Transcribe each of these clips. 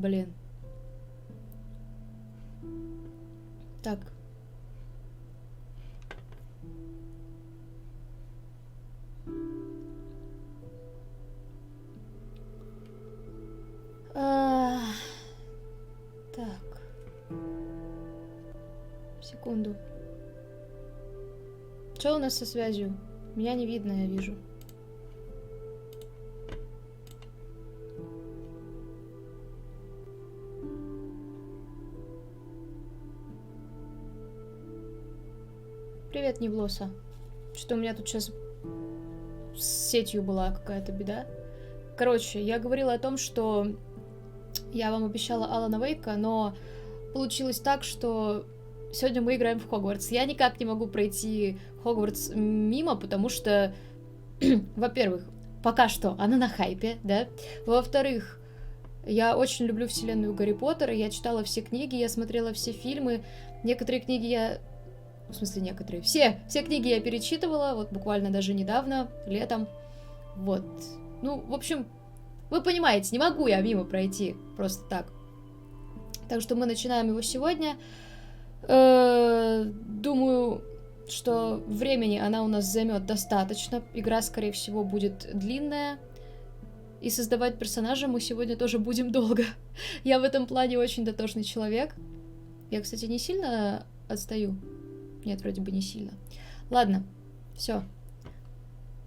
Блин. Так. Так. Секунду. Что у нас со связью? Меня не видно, я вижу. Привет, Невлоса. Что у меня тут сейчас с сетью была какая-то беда. Короче, я говорила о том, что я вам обещала Алана Вейка, но получилось так, что сегодня мы играем в Хогвартс. Я никак не могу пройти Хогвартс мимо, потому что, во-первых, пока что она на хайпе, да? Во-вторых, я очень люблю вселенную Гарри Поттера, я читала все книги, я смотрела все фильмы, некоторые книги я... В смысле, некоторые. Все книги я перечитывала, вот буквально даже недавно, летом. Вот. Ну, в общем, вы понимаете, не могу я мимо пройти просто так. Так что мы начинаем его сегодня. Думаю, что времени она у нас займет достаточно. Игра, скорее всего, будет длинная. И создавать персонажа мы сегодня тоже будем долго. Я в этом плане очень дотошный человек. Я, кстати, не сильно отстаю. Нет, вроде бы не сильно. Ладно, все.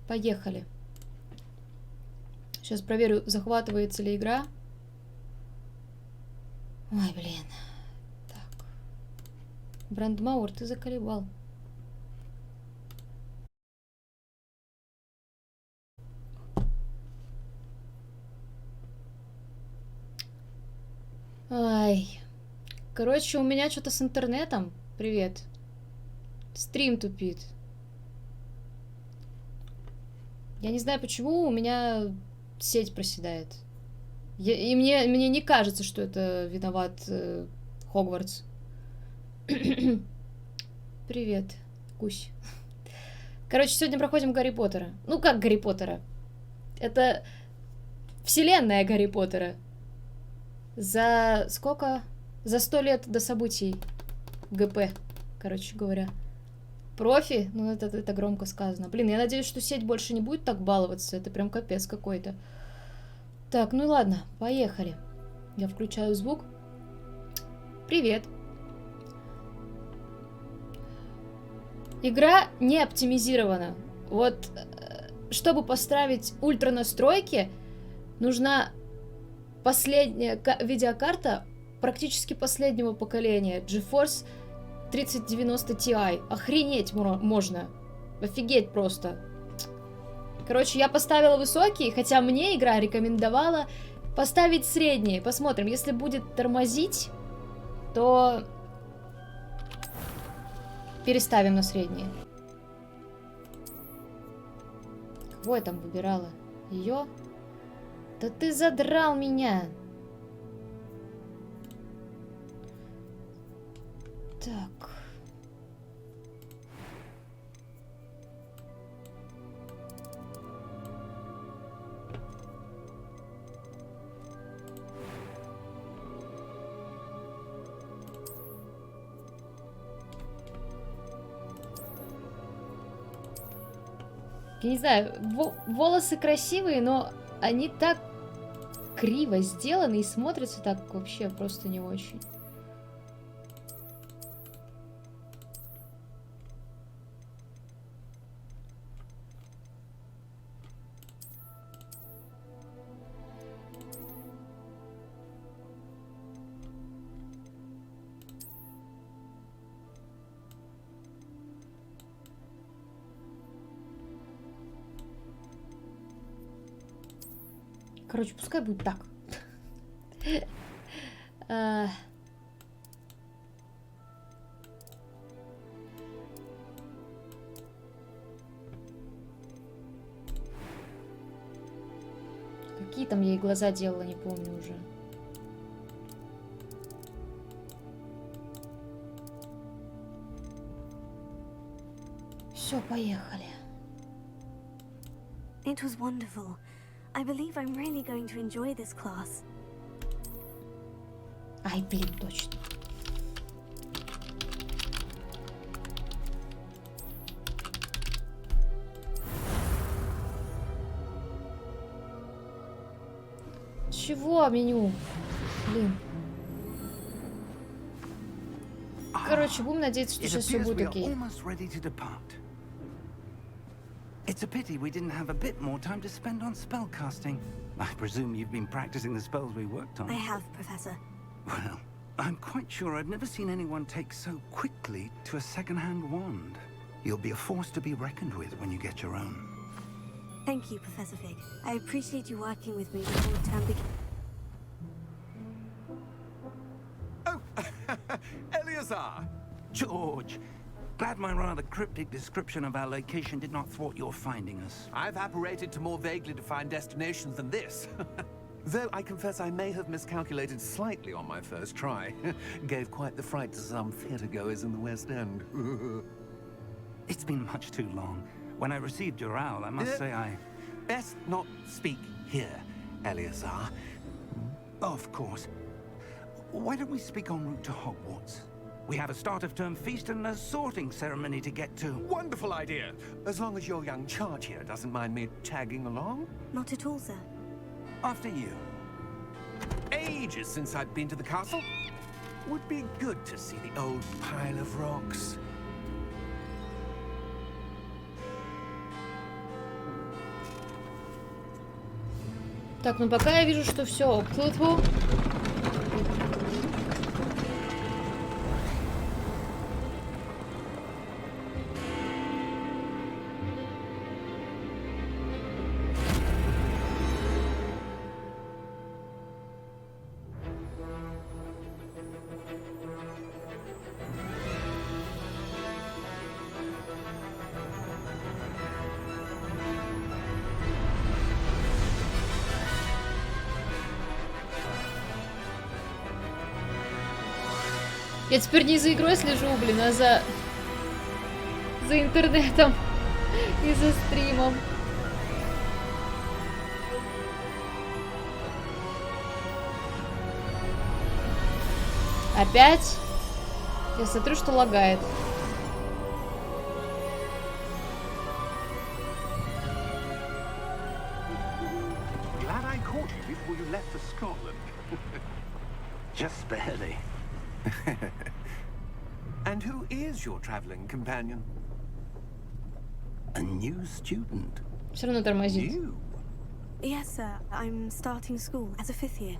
Поехали. Сейчас проверю, захватывается ли игра. Ой, блин. Так. Брандмауэр, ты заколебал. Ай. Короче, у меня что-то с интернетом. Привет. Стрим тупит. Я не знаю, почему у меня сеть проседает. И мне не кажется, что это виноват Хогвартс. Привет, гусь. Короче, сегодня проходим Гарри Поттера. Ну, как Гарри Поттера? Это вселенная Гарри Поттера. За сколько? За 100 лет до событий ГП, короче говоря. Профи? Ну, это громко сказано. Блин, я надеюсь, что сеть больше не будет так баловаться. Это прям капец какой-то. Так, ну ладно, поехали. Я включаю звук. Привет. Игра не оптимизирована. Вот, чтобы поставить ультра настройки, нужна последняя видеокарта практически последнего поколения. GeForce 3090 Ti. Охренеть можно. Офигеть просто. Короче, я поставила высокий, хотя мне игра рекомендовала поставить средний. Посмотрим, если будет тормозить, то переставим на средний. Кого я там выбирала? Ее? Да ты задрал меня! Так. Я не знаю, волосы красивые, но они так криво сделаны и смотрятся так вообще просто не очень. Короче, пускай будет так. Какие там я ей глаза делала, не помню уже. Все, поехали. It was wonderful. I believe I'm really going to enjoy this class. Ай, блин, точно. Чего меню? Блин. Короче, будем надеяться, что сейчас все будет окей. It's a pity we didn't have a bit more time to spend on spellcasting. I presume you've been practicing the spells we worked on. I have, Professor. Well, I'm quite sure I've never seen anyone take so quickly to a second-hand wand. You'll be a force to be reckoned with when you get your own. Thank you, Professor Fig. I appreciate you working with me before the term begins. Oh, Eleazar! George! Glad my rather cryptic description of our location did not thwart your finding us. I've apparated to more vaguely defined destinations than this. Though I confess I may have miscalculated slightly on my first try. Gave quite the fright to some theatergoers in the West End. It's been much too long. When I received your owl, I must say I... Best not speak here, Eleazar. Of course. Why don't we speak en route to Hogwarts? We have a start-of-term feast and a sorting ceremony to get to. Wonderful idea! As long as your young charge here doesn't mind me tagging along. Not at all, sir. After you. Ages since I've been to the castle. Would be good to see the old pile of rocks. Так, ну пока я вижу, что все. Я теперь не за игрой слежу, блин, а за интернетом и за стримом. Опять? Я смотрю, что лагает. Glad I caught you before you left for Scotland. Just barely. And who is your traveling companion? A new student. Все равно тормозит. You? Yes, sir. I'm starting school as a 5th year.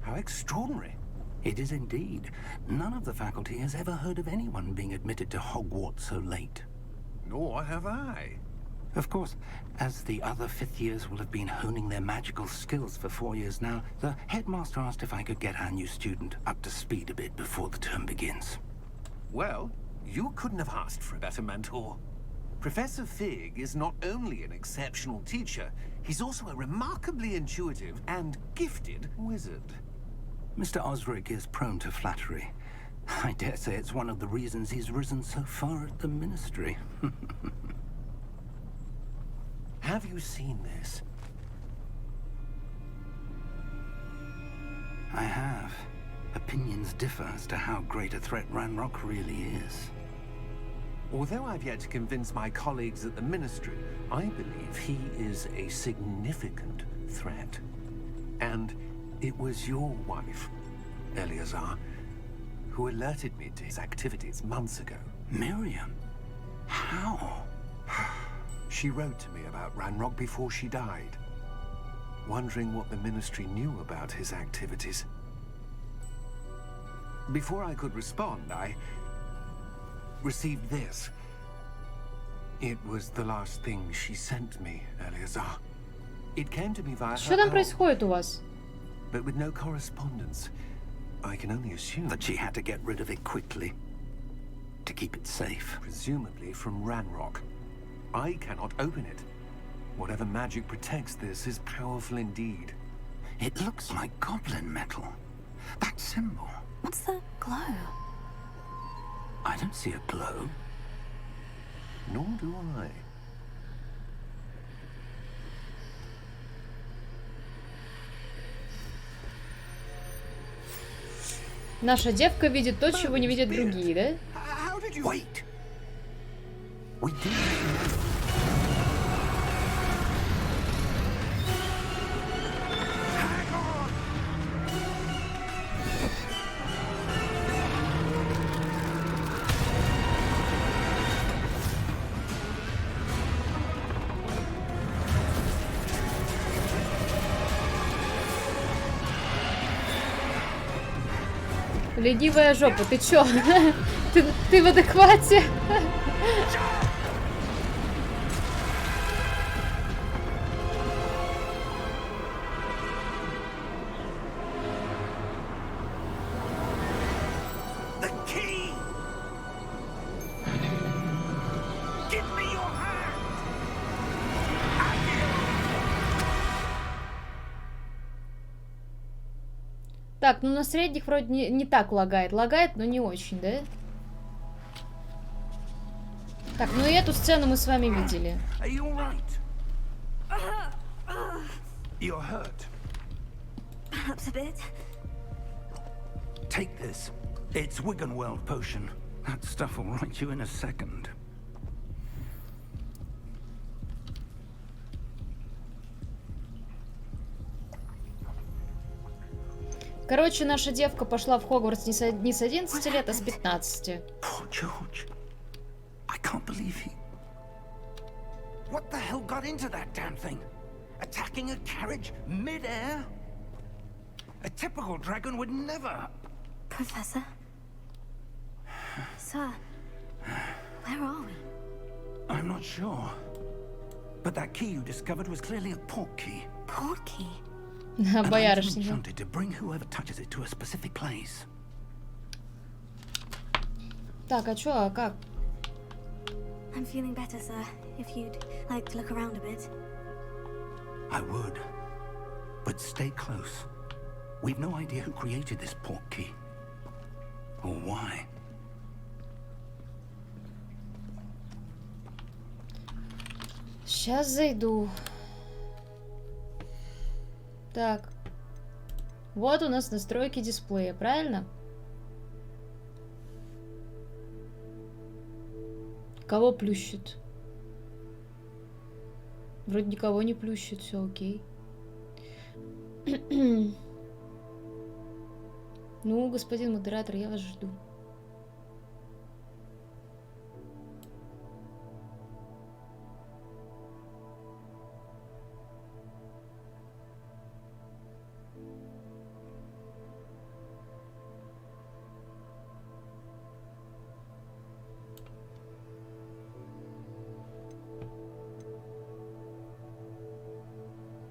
How extraordinary. It is indeed. None of the faculty has ever heard of anyone being admitted to Hogwarts so late. Nor have I. Of course, as the other fifth years will have been honing their magical skills for 4 years now, the headmaster asked if I could get our new student up to speed a bit before the term begins. Well, you couldn't have asked for a better mentor. Professor Fig is not only an exceptional teacher, he's also a remarkably intuitive and gifted wizard. Mr. Osric is prone to flattery. I dare say it's one of the reasons he's risen so far at the Ministry. Have you seen this? I have. Opinions differ as to how great a threat Ranrock really is. Although I've yet to convince my colleagues at the Ministry, I believe he is a significant threat. And it was your wife, Eleazar, who alerted me to his activities months ago. Miriam? How? She wrote to me about Ranrock before she died, wondering what the Ministry knew about his activities. Before I could respond, I received this. It was the last thing she sent me, Eleazar. It came to me via Что her там owl, происходит у вас? but with no correspondence. I can only assume That she had to get rid of it quickly. To keep it safe. presumably from Ranrock. I cannot open it. Whatever magic protects this is powerful indeed. It looks like goblin metal. That symbol. What's the glow? I don't see a glow. Nor do I. Наша девка видит то, чего не видят другие, да? How did you... Wait. We do. Ленивая жопа, ты чё? Ты в адеквате? The key. Give me your hand. Так, ну на средних вроде не так лагает. Лагает, но не очень, да? Так, ну и эту сцену мы с вами видели. Are you all right? You're hurt. Perhaps a bit. Take this. It's Wiggenweld potion. That stuff will right you in a second. Короче, наша девка пошла в Хогвартс не с 11 лет, а с 15. Poor George. I can't believe he... What the hell got into that damn thing? Attacking a carriage mid-air? A typical dragon would never... Professor? Sir, where are we? I'm not sure. But that key you discovered was clearly a port key. Portkey? And I'm Боярышника. enchanted to bring whoever touches it to a specific place. Так, а чё, а как? I'm feeling better, sir. If you'd like to look around a bit. I would. But stay close. We've no idea who created this port key. Or why. Сейчас зайду. Так. Вот у нас настройки дисплея, правильно? Кого плющит? Вроде никого не плющит, все окей. Ну, господин модератор, я вас жду.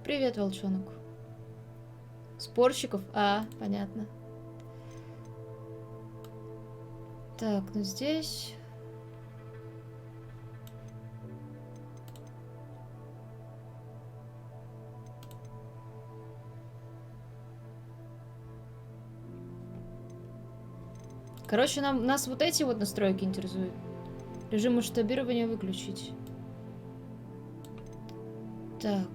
Привет, волчонок. Спорщиков? А, понятно. Так, ну здесь... Короче, нас вот эти вот настройки интересуют. Режим масштабирования выключить. Так.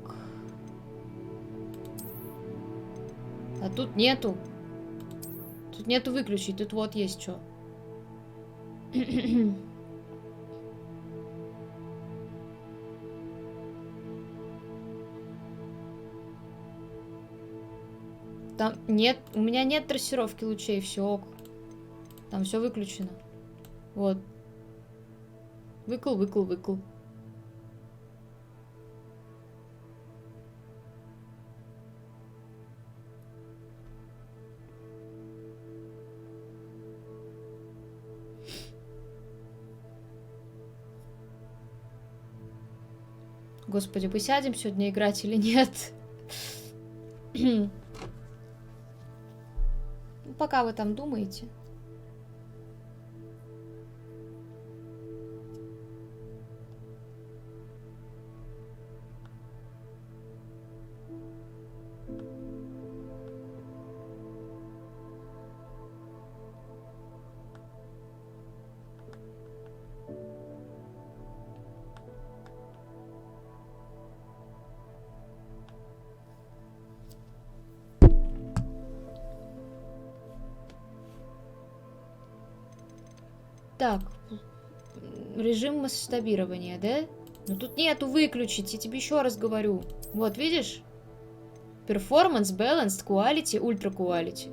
А тут нету. Тут нету выключить, тут вот есть что. Там нет, у меня нет трассировки лучей, все ок. Там все выключено. Вот. Выкл. Господи, посядем сегодня играть или нет? Пока вы там думаете. Так. Режим масштабирования, да? Ну тут нету выключить, я тебе еще раз говорю. Вот, видишь? Performance, Balanced, Quality, Ultra Quality.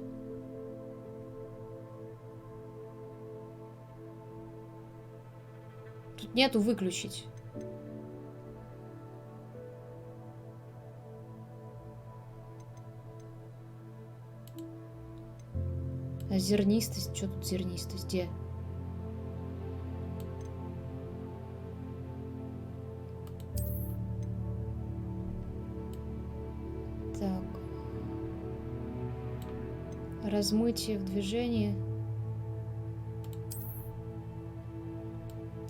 Тут нету выключить. А зернистость? Что тут зернистость? Где? Так. Размытие в движении.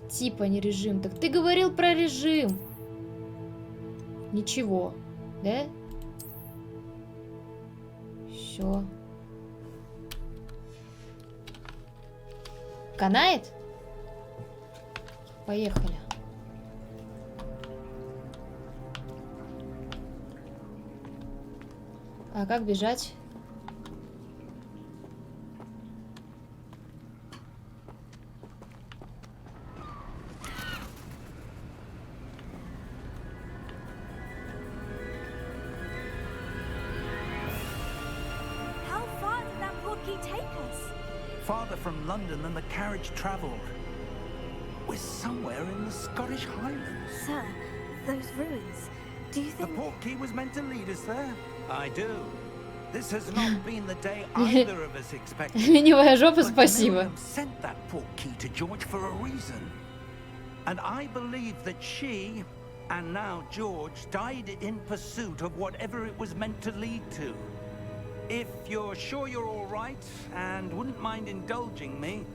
Типа не режим. Так ты говорил про режим. Ничего. Да? Все. Канает? Поехали. А как бежать? How far did that portkey take us? Farther from London than the carriage travelled. We're somewhere in the Scottish Highlands. Sir, those ruins. Do you The think... portkey was meant to lead us there? I do. This has not been the day either of us expected. Ленивая жопа, But спасибо. Miriam sent that portkey to George for a reason. And I believe that she, and now George, died in pursuit of whatever it was meant to lead to. If you're sure you're all right and wouldn't mind indulging me,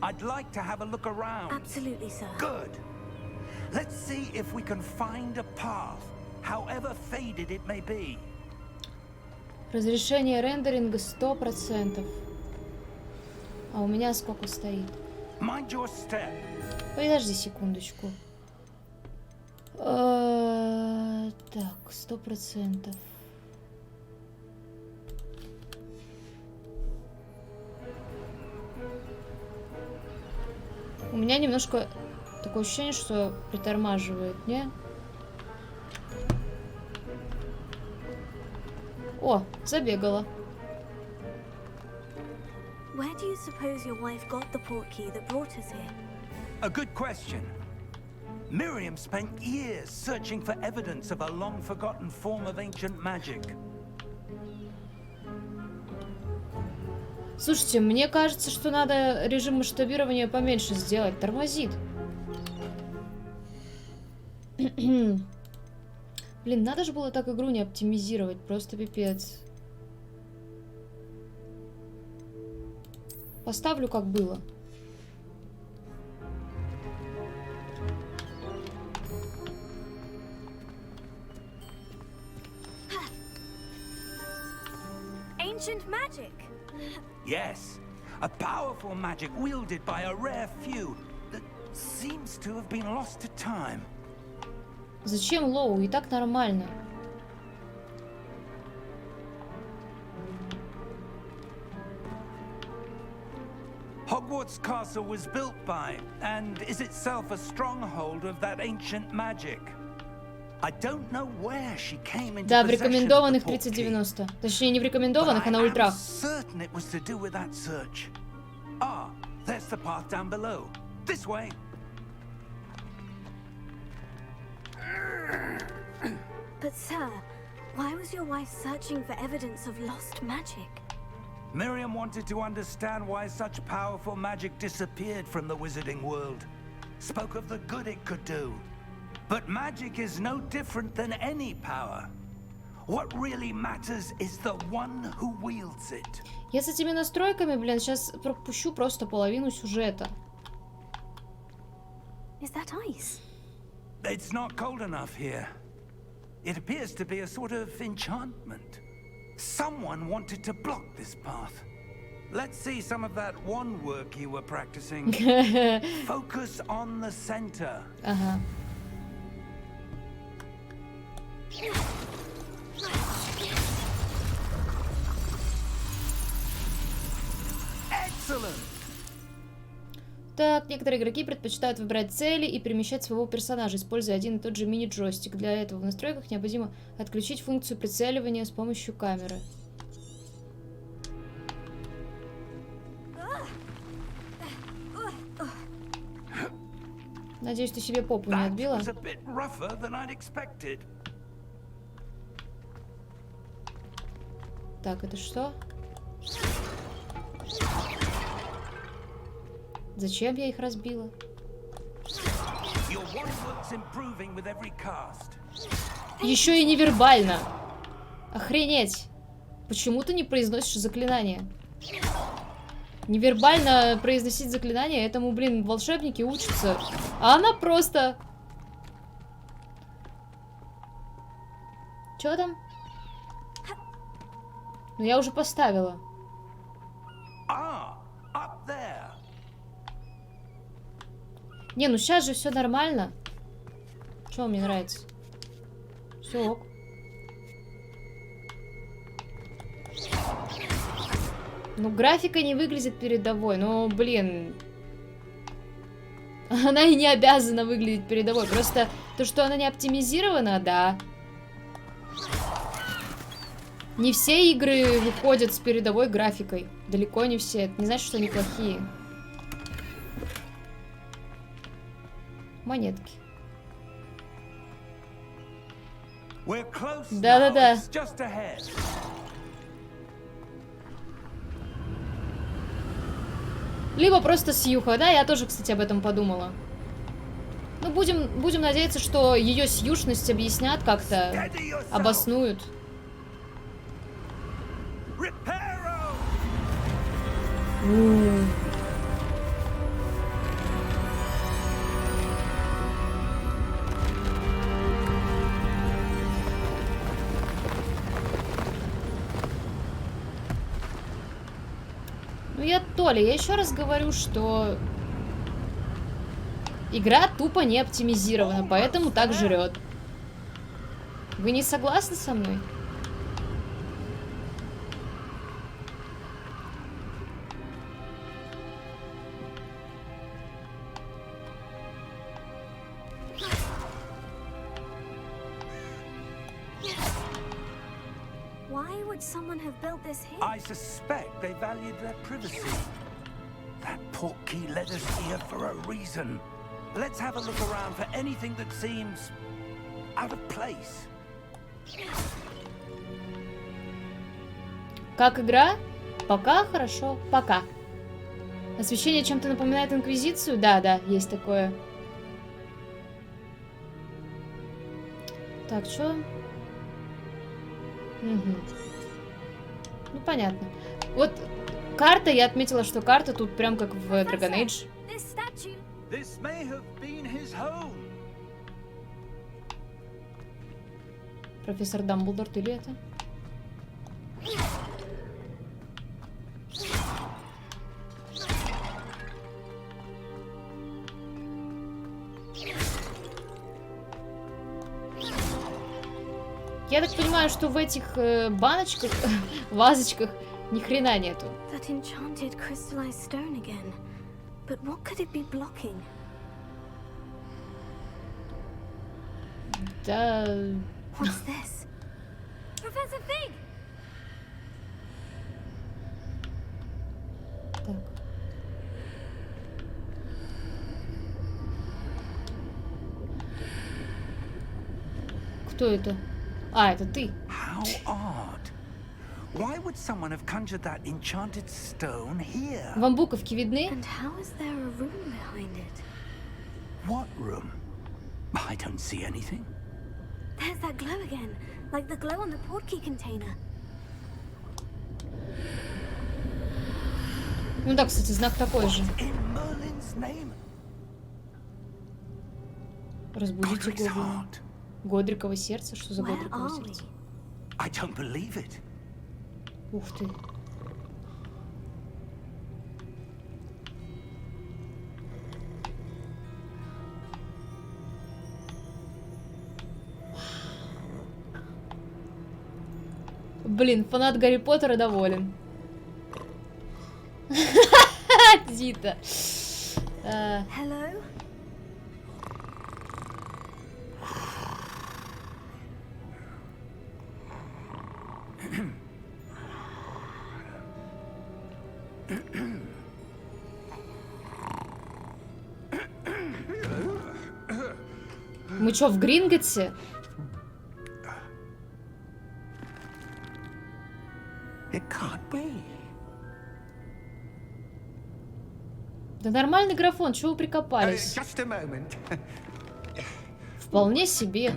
I'd like to have a look around. Absolutely, sir. Good. Let's see if we can find a path, however faded it may be. Разрешение рендеринга 100%. А у меня сколько стоит? Mind your step. Подожди секундочку. Так, 100%. У меня немножко такое ощущение, что притормаживает, не? О, забегала. Where do you suppose your wife got the portkey that brought us here? A good question. Miriam spent years searching for evidence of a long-forgotten form of ancient magic. Слушайте, мне кажется, что надо режим масштабирования поменьше сделать. Тормозит. Блин, надо же было так игру не оптимизировать. Просто пипец. Поставлю, как было. Ancient magic! Yes, a powerful magic wielded by a rare few that seems to have been lost to time. Зачем лоу? И так нормально. Hogwarts Castle was built by, and is itself a stronghold of that ancient magic. I don't know where she came into Да, в possession of the рекомендованных portkey, 3090. Точнее, не в but рекомендованных, а на I am ультрах. certain it was to do with that search. Ah, there's the path down below. This way. But sir, why was your wife searching for evidence of lost magic? Miriam wanted to understand why such powerful magic disappeared from the wizarding world. Spoke of the good it could do. But magic is no different than any power. What really matters is the one who wields it. Я с этими настройками, блин, сейчас пропущу просто половину сюжета. Is that ice? It's not cold enough here. It appears to be a sort of enchantment. Someone wanted to block this path. Let's see some of that wand work you were practicing. Focus on the center. Ага. Excellent. Так, некоторые игроки предпочитают выбирать цели и перемещать своего персонажа, используя один и тот же мини-джойстик. Для этого в настройках необходимо отключить функцию прицеливания с помощью камеры. Надеюсь, ты себе попу не отбила. Так, это что? Зачем я их разбила? Еще и невербально. Охренеть. Почему ты не произносишь заклинание? Невербально произносить заклинание, этому, блин, волшебники учатся. А она просто... Чё там? Ну я уже поставила. Не, ну сейчас же все нормально. Чё мне нравится? Все ок. Ну, графика не выглядит передовой, но, блин... Она и не обязана выглядеть передовой. Просто то, что она не оптимизирована, да. Не все игры выходят с передовой графикой. Далеко не все. Это не значит, что они плохие. Монетки. Да-да-да. Либо просто сьюха, да? Я тоже, кстати, об этом подумала. Ну, будем надеяться, что ее сьюшность объяснят как-то, обоснуют. Толя, я еще раз говорю, что игра тупо не оптимизирована, поэтому так жрет. Вы не согласны со мной? Why would someone have built this here? I suspect they valued their privacy. That portkey led us here for a reason. Let's have a look around for anything that seems out of place. Как игра? Пока хорошо. Пока. Освещение чем-то напоминает Инквизицию? Да, да, есть такое. Так, что? Угу. Ну, понятно. Вот карта, я отметила, что карта тут прям как в Dragon Age. Профессор Дамблдор, ты ли это? Я так понимаю, что в этих баночках, вазочках ни хрена нету. Да. Так. Кто это? А, это ты. How odd. Why would someone have conjured that enchanted stone here? Вам буковки видны? And how is there a room behind it? What room? I don't see anything. There's that glow again, like the glow on the portkey container. Ну да, кстати, знак такой же. In Merlin's name? Разбудите Godric's гоблина. heart. Годриково сердце? Что за Where Годриково are we? сердце? I don't believe it. Ух ты. Блин, фанат Гарри Поттера доволен. Дита. Hello? Мы чё, в Гринготсе? It can't be. Да нормальный графон, чего вы прикопались? Just a moment. Вполне себе.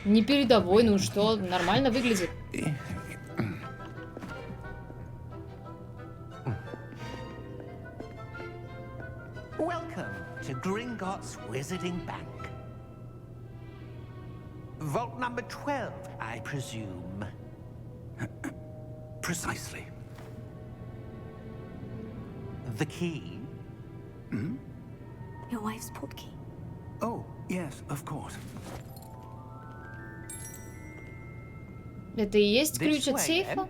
Не передовой, ну что, нормально выглядит. Welcome to Gringotts Wizarding Bank. Vault number 12, I presume. Precisely. The key? Your wife's portkey. Oh, yes, of course. Это и есть ключ от This way, сейфа? then.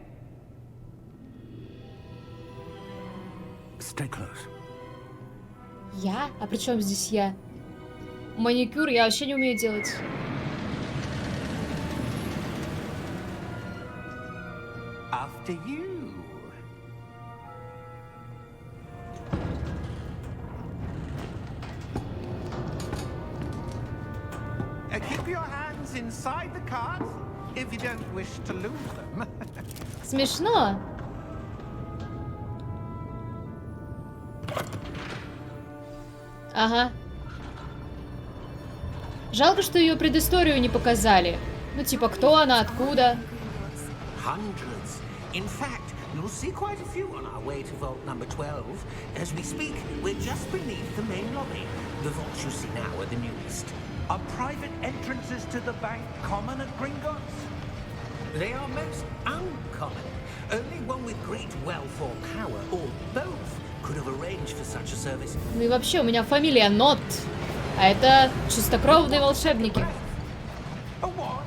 Stay close. Я? А при чем здесь я? Маникюр я вообще не умею делать. After you. Keep your hands inside the cart if you don't wish to lose them. Смешно. Ага. Жалко, что ее предысторию не показали. Ну, типа, кто она, откуда. Hundreds. In fact, you'll see quite a few on our way to vault number 12. As we speak, we're just beneath the main lobby. The vaults you see now are the newest. Are private entrances to the bank common at Gringotts? They are most uncommon. Only one with great wealth or power, or both, could have arranged for such a service. Ну и вообще, у меня фамилия Нот. А это чистокровные волшебники. A what?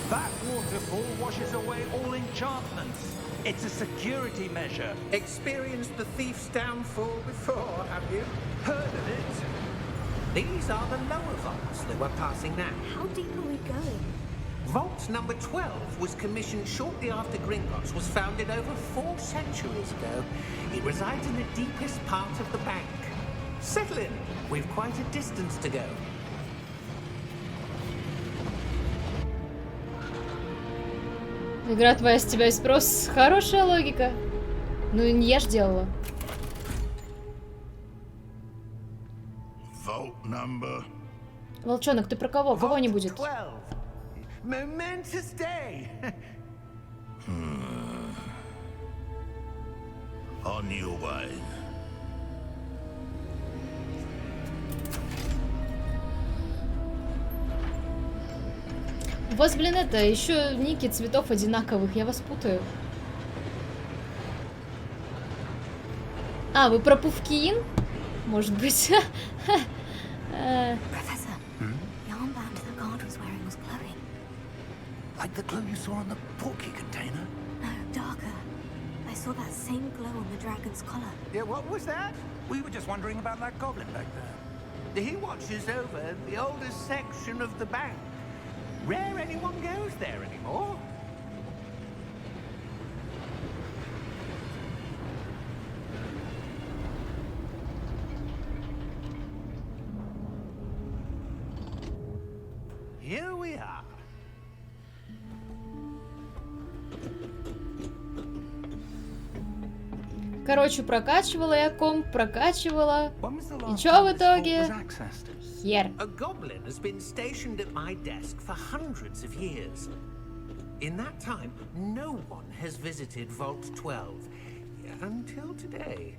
That waterfall washes away all enchantments. It's a security measure. Experienced the thief's downfall before, have you? Heard of it? These are the lower vaults that we're passing now. How deep are we going? Vault number 12 was commissioned shortly after Gringotts was founded over 4 centuries ago. It resides in the deepest part of the bank. Settle in. We've quite a distance to go. Игра твоя, с тебя и спрос. Хорошая логика. Ну, не я ж делала. Vault number. Волчонок, ты про кого? Кого не будет? 12. Momentous day. On your way. У вас, блин, это, еще ники цветов одинаковых, я вас путаю. А, вы про Пувкин? Может быть. Professor, the armband the guard was wearing was glowing. Like the glow you saw on the portkey container? No, darker. I saw that same glow on the dragon's collar. Yeah, what was that? We were just wondering about that goblin back there. He watches over the oldest section of the bank. Rare anyone goes there anymore. Here we are. Короче, прокачивала я комп, прокачивала. When was the И last чё time в this vault итоге? was accessed? Хер. A goblin has been stationed at my desk for hundreds of years. In that time, no one has visited Vault 12 until today.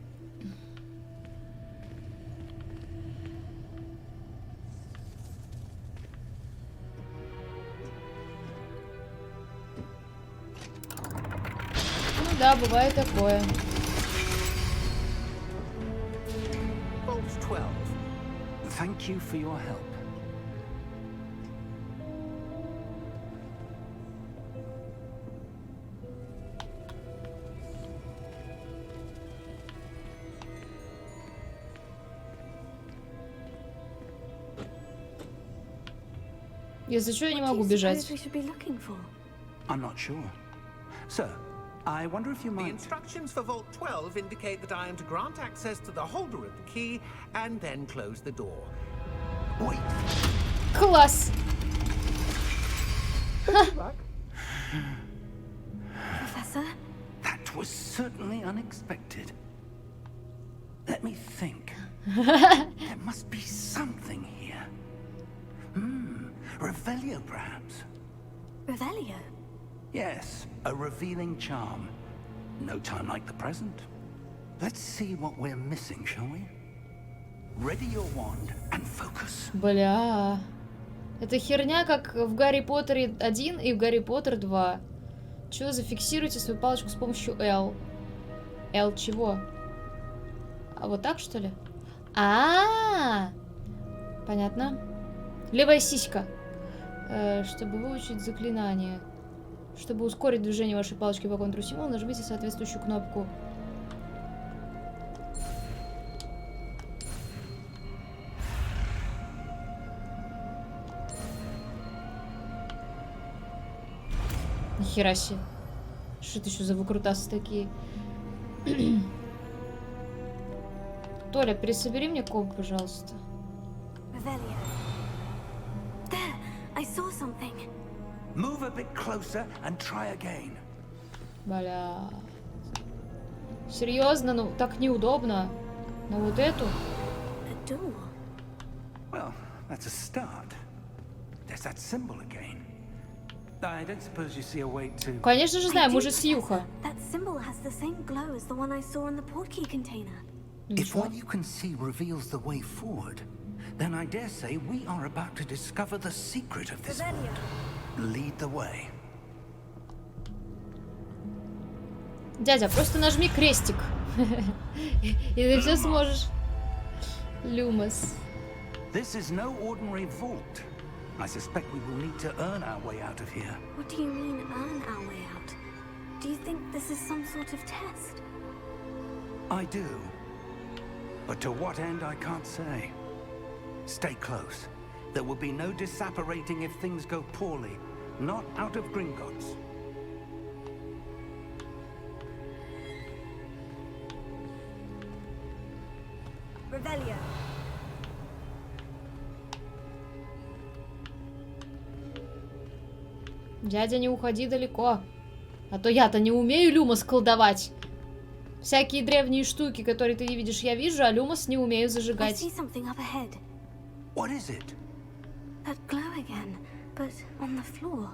Ну да, бывает такое. Vault 12. Thank you for your help. Если что, я не What do могу you бежать. suppose we should be looking for? I'm not sure. Sir, I wonder if you The might... instructions for Vault 12 indicate that I am to grant access to the holder of the key and then close the door. Wait. Класс! Professor? That was certainly unexpected. Let me think. There must be something here. Revelio, perhaps? Revelio? Yes, a revealing charm. No time like the present. Let's see what we're missing, shall we? Ready your wand and focus. Бля. Это херня, как в Гарри Поттере 1 и в Гарри Поттер 2. Чё, зафиксируйте свою палочку с помощью L. L чего? А вот так, что ли? Понятно. Левая сиська. Чтобы выучить заклинание. Чтобы ускорить движение вашей палочки по контуру символа, нажмите соответствующую кнопку. Нихера себе. Что это еще за выкрутасы такие? Толя, пересобери мне комп, пожалуйста. Revelio. There! I saw something. Move a bit closer and try again. Бля. Серьезно? Ну, так неудобно. На вот эту? A door. Well, that's a start. There's that symbol again. I don't suppose you see a way to... Конечно же I знаем, мы do, же Сьюха. Professor. That symbol has the same glow as the one I saw on the portkey container. If what you can see reveals the way forward, then I dare say we are about to discover the secret of this Revelio. world. Lead the way. Дядя, просто нажми крестик. И ты все сможешь. Люмос. This is no ordinary vault. I suspect we will need to earn our way out of here. What do you mean, earn our way out? Do you think this is some sort of test? I do. But to what end, I can't say. Stay close. There will be no disapparating if things go poorly. Not out of Gringotts. Revelio. Дядя, не уходи далеко. А то я-то не умею люмос колдовать. Всякие древние штуки, которые ты не видишь, я вижу, а люмос не умею I зажигать. see something up ahead. What is it? That glow again, but on the floor.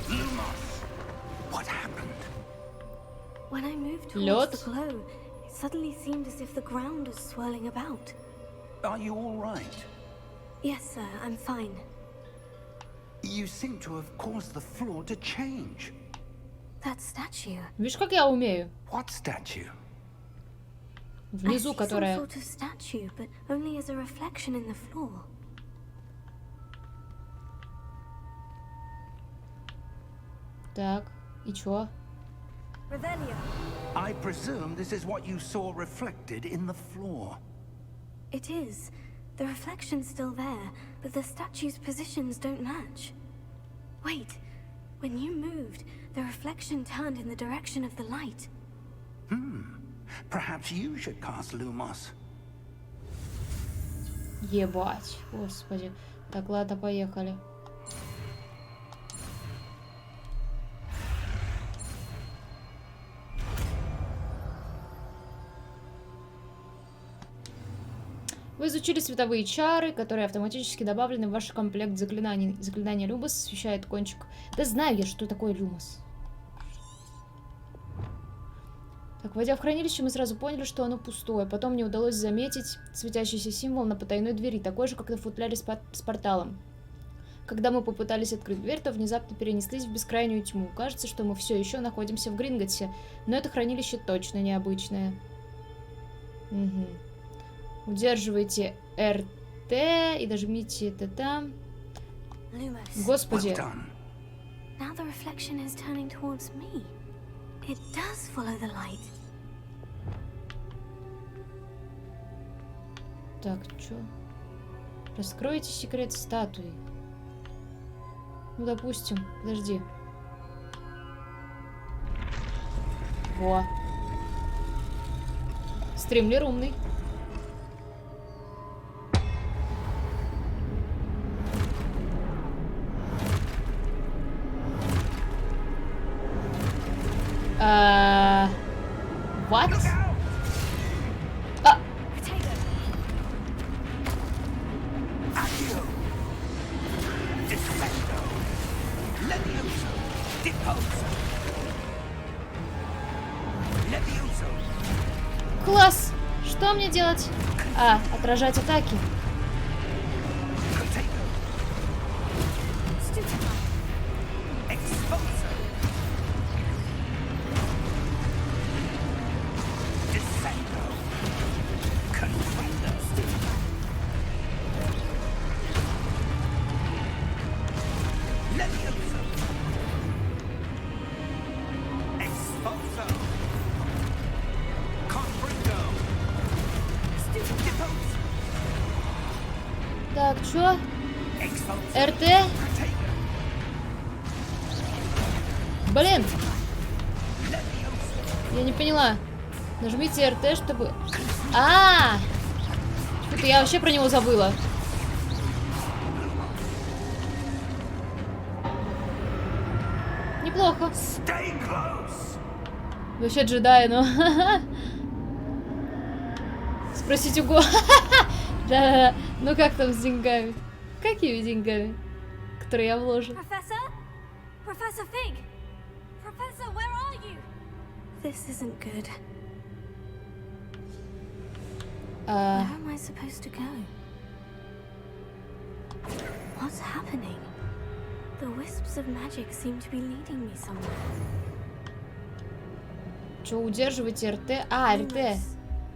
Lumos! What happened? When I moved Лед? towards the glow, it suddenly seemed as if the ground was swirling about. Are you all right? Yes, sir, I'm fine. You seem to have caused the floor to change. That statue. Видишь, как я умею? What statue? Внизу, I see которая... some sort of statue, but only as a reflection in the floor. Так, и чё? Revelio. I presume this is what you saw reflected in the floor. It is. The reflection's still there, but the statue's positions don't match. Wait. When you moved, the reflection turned in the direction of the light. Perhaps you should cast Lumos. Ебать, господи. Так, ладно, поехали. Вы изучили световые чары, которые автоматически добавлены в ваш комплект заклинаний. Заклинание Люмос освещает кончик. Да знаю я, что такое Люмос. Так, войдя в хранилище, мы сразу поняли, что оно пустое. Потом мне удалось заметить светящийся символ на потайной двери, такой же, как на футляре с порталом. Когда мы попытались открыть дверь, то внезапно перенеслись в бескрайнюю тьму. Кажется, что мы все еще находимся в Гринготте, но это хранилище точно необычное. Угу. Удерживайте РТ и нажмите это там. Lumos. Господи. Well done. Now the reflection is turning towards me. It does follow the light. Так, чё? Раскройте секрет статуи. Ну, допустим. Подожди. Во. Стримлер умный. What? Класс! Что мне делать? Отражать атаки. Так, чё? РТ? Блин! Я не поняла. Нажмите РТ, чтобы... Что-то я вообще про него забыла. Неплохо. Вообще джедай, но... Спросить у Го... Да, ну как там с деньгами? Какими деньгами? Которые я вложу. Professor Fig! Professor, where are you? This isn't good. Where am I supposed to go? What's happening? The wisps of magic seem to be leading me somewhere. Че, удерживайте РТ? РТ.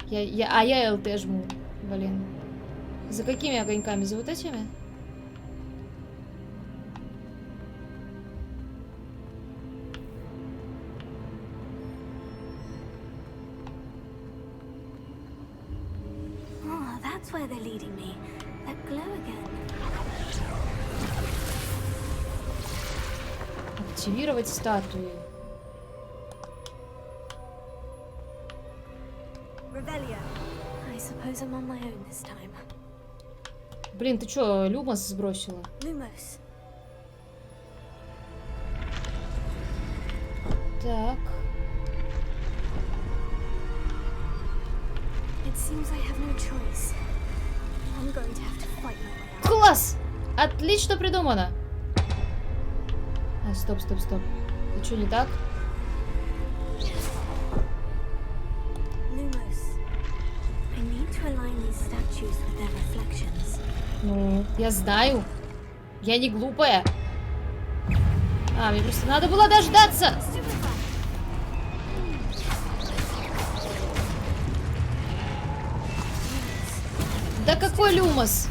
Я ЛТ жму. Блин. За какими огоньками? За вот этими? Oh, that's where they're leading me. That glow again. Активировать статуи. I suppose I'm on my own this time. Блин, ты чё, Люмос сбросила? Lumos. Так. It seems I have no choice. I'm going to have to fight my way out. Класс! Отлично придумано! Стоп. И чё не так? Ну, я знаю. Я не глупая. Мне просто надо было дождаться. Да какой Люмос?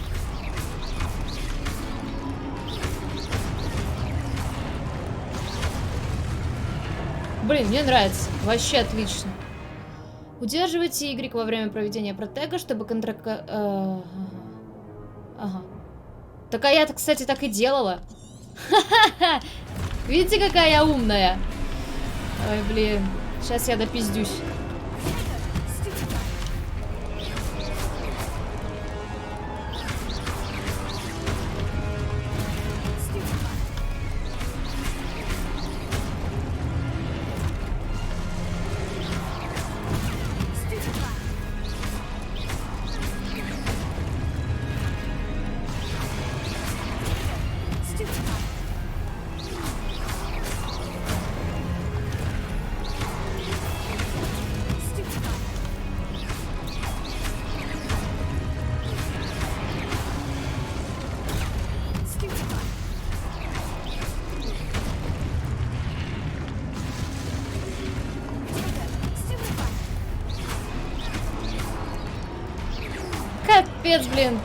Блин, мне нравится. Вообще отлично. Удерживайте Y во время проведения протега, чтобы Ага. Так, я-то, кстати, так и делала. Ха-ха-ха! Видите, какая я умная? Ой, блин. Сейчас я допиздюсь. Капец, блин.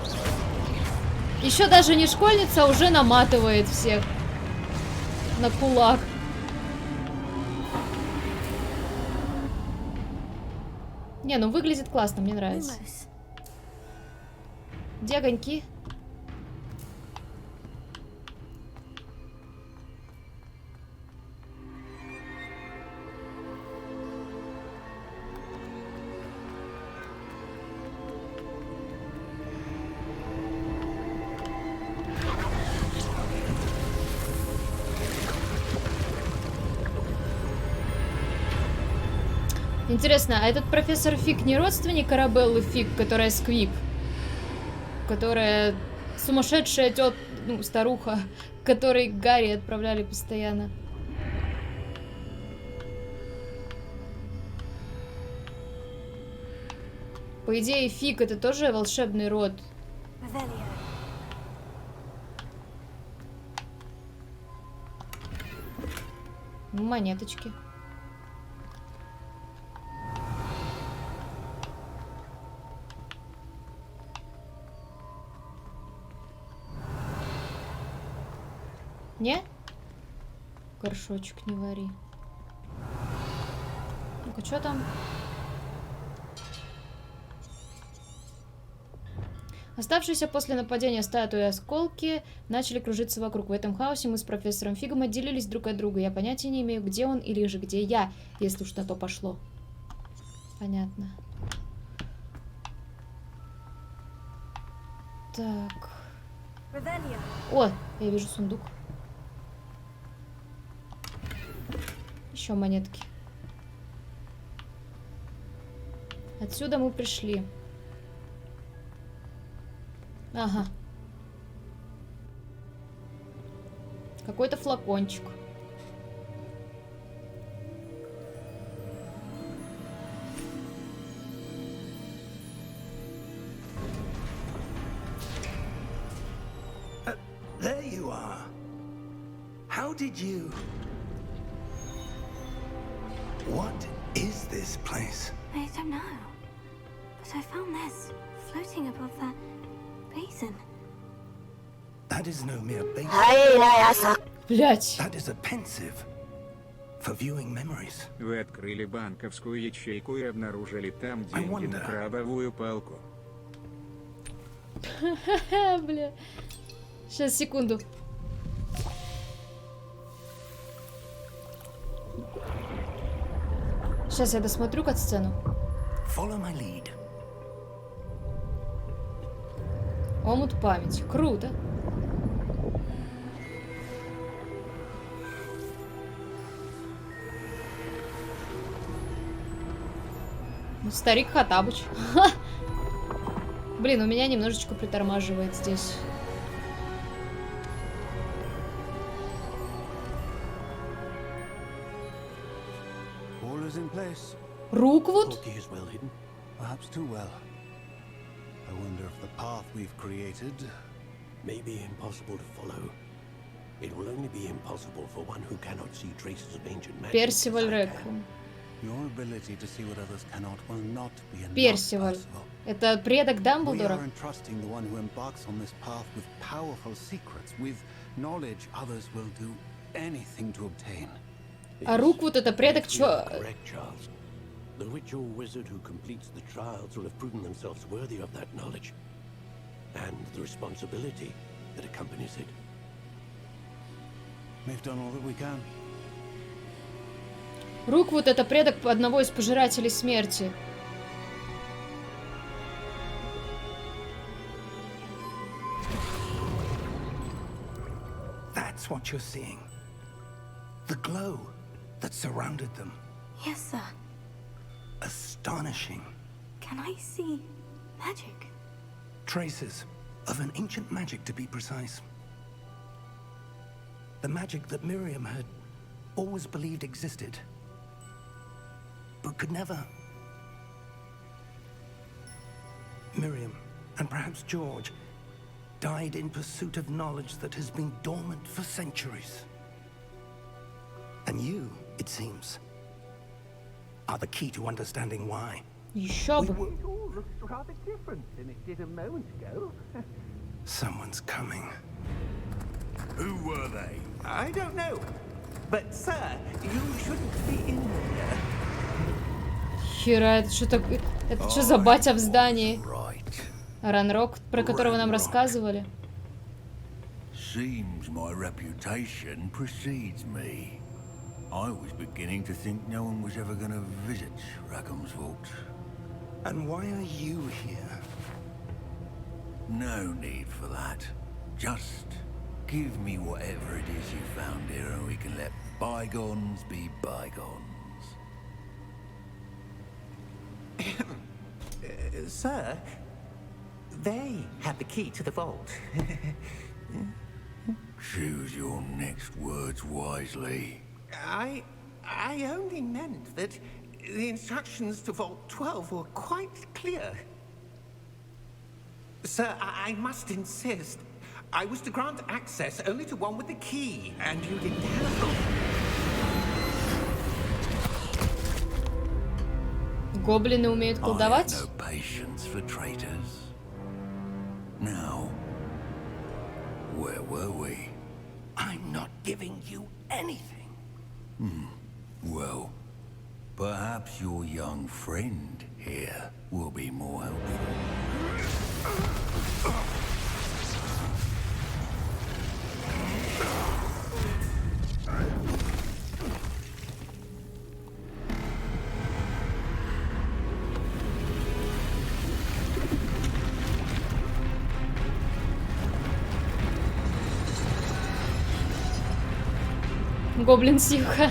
Еще даже не школьница, а уже наматывает всех. На кулак. Не, ну выглядит классно, мне нравится. Lumos. Где огоньки? Интересно, а этот профессор Фиг не родственник Арабеллы Фиг, которая Сквиб? Которая сумасшедшая ну, старуха, которой Гарри отправляли постоянно. По идее, Фиг это тоже волшебный род. Revelio. Монеточки. Не? Горшочек не вари. Ну-ка, что там? Оставшиеся после нападения статуи осколки начали кружиться вокруг. В этом хаосе мы с профессором Фигом отделились друг от друга. Я понятия не имею, где он или же где я, если уж на то пошло. Понятно. Так. Revelio. О, я вижу сундук. Еще монетки. Отсюда мы пришли. Ага. Какой-то флакончик. There you are. How did you... What is this place? I don't know. But I found this floating above that basin. That is no mere base. Блять. That is a pensive for viewing memories. Вы открыли банковскую ячейку и обнаружили там I деньги на wonder. крабовую палку. Бля. Сейчас, секунду. Сейчас я досмотрю кат-сцену. Follow my lead. Омут памяти. Круто. Ну, старик Хаттабыч. Блин, у меня немножечко притормаживает здесь. All is in place. Руквуд? Porky is well hidden. Perhaps too well. I wonder if the path we've created May be impossible to follow. It will only be impossible for one who cannot see traces of ancient magic. Персиваль as I can. Реквием. Your ability to see what others cannot will not be enough. Персиваль. Percival. Это предок We Дамблдора? are entrusting the one who embarks on this path with powerful secrets, with knowledge others will do anything to obtain. А Руквуд это предок You are чё? correct, Charles. The witch or wizard who completes the trials will have proven themselves worthy of that knowledge and the responsibility that accompanies it. We've done all that we can. Руквуд это предок одного из пожирателей смерти. That's what you're seeing. The glow that surrounded them. Yes, sir. Astonishing. Can I see magic? Traces of an ancient magic, to be precise. The magic that Miriam had always believed existed, but could never. Miriam, and perhaps George, died in pursuit of knowledge that has been dormant for centuries. And you, it seems, are the key to understanding why. Еще бы. It all looks rather different than it did a moment ago. Someone's coming. Who were they? I don't know. But, sir, you shouldn't be in here. Хера, это что такое? Это что за батя в здании? Ранрок, про которого нам рассказывали. Seems my reputation precedes me. I was beginning to think no one was ever going to visit Rackham's vault. And why are you here? No need for that. Just give me whatever it is you found here and we can let bygones be bygones. Sir, they have the key to the vault. Choose your next words wisely. I only meant that the instructions to Vault 12 were quite clear. Sir, I must insist. I was to grant access only to one with the key, and you didn't have it. Гоблины умеют колдовать? I have no patience for traitors. Now, where were we? I'm not giving you anything. Well, perhaps your young friend here will be more helpful. Гоблин Симха.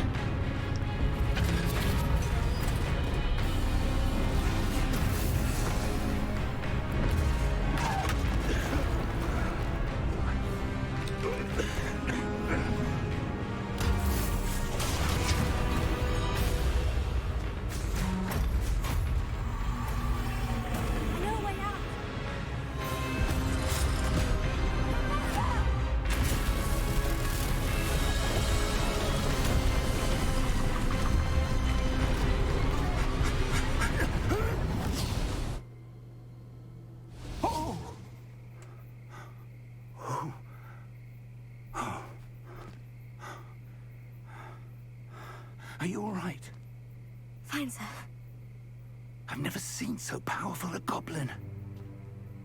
Are you all right? Fine, sir. I've never seen so powerful a goblin.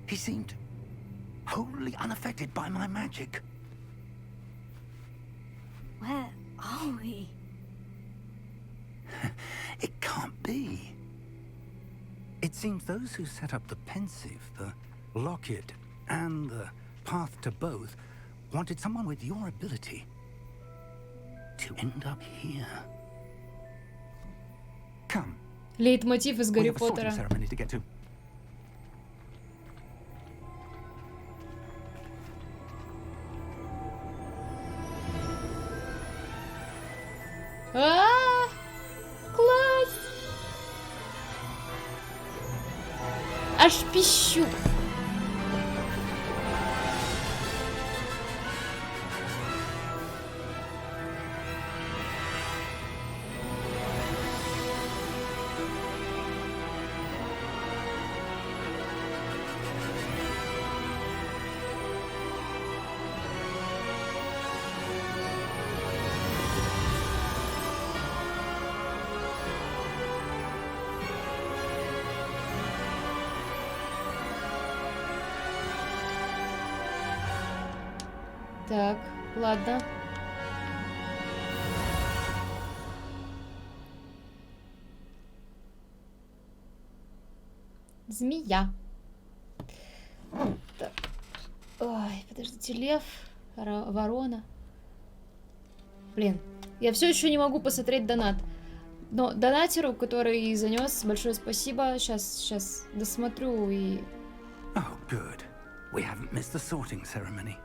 He seemed wholly unaffected by my magic. Where are we? It can't be. It seems those who set up the pensive, the locket, and the path to both wanted someone with your ability to end up here. Come. Лейтмотив из We Гарри have a sorting Поттера. ceremony to get to. Класс! Аж пищу. Так, ладно. Змея. Так. Ой, подождите, лев, ворона. Блин, я все еще не могу посмотреть донат. Но донатеру, который занес, большое спасибо. Сейчас досмотрю и... Oh, good. We haven't missed the sorting ceremony.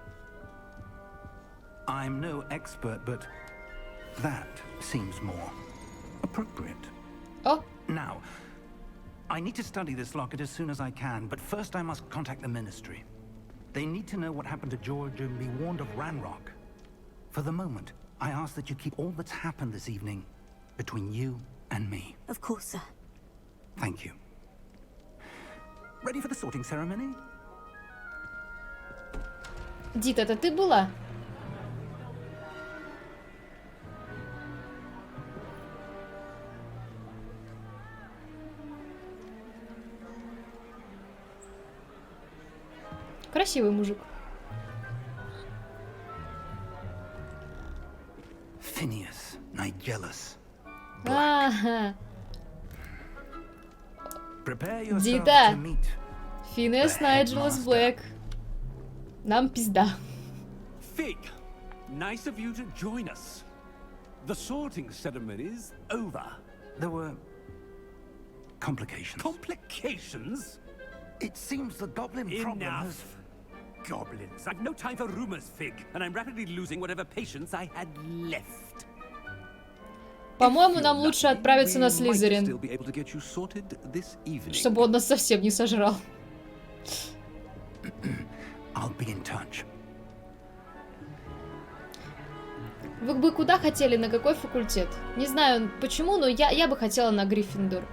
I'm no expert, but that seems more appropriate. О, Now, I need to study this locket as soon as I can, but first I must contact the Ministry. They need to know what happened to George and be warned of Ranrock. For the moment, I ask that you keep all that's happened this evening between you and me. Of course, sir. Thank you. Ready for the sorting ceremony? Дит, это ты была? Красивый мужик. Phineas, Nigelus. Ага. Prepare yourself Дита. to meet. Финес The Найджелас headmaster. Блэк. Нам пизда. Fig, nice of you to join us. The sorting ceremony's over. There were complications. Complications? It seems the goblin problem has... Enough. Goblins. I've no time for rumors, Fig, and I'm rapidly losing whatever patience I had left. По-моему, нам лучше отправиться на Слизерин, Still be able to get you sorted this evening. чтобы он нас совсем не сожрал. I'll be in touch. Вы бы куда хотели, на какой факультет? Не знаю почему, но я бы хотела на Гриффиндор.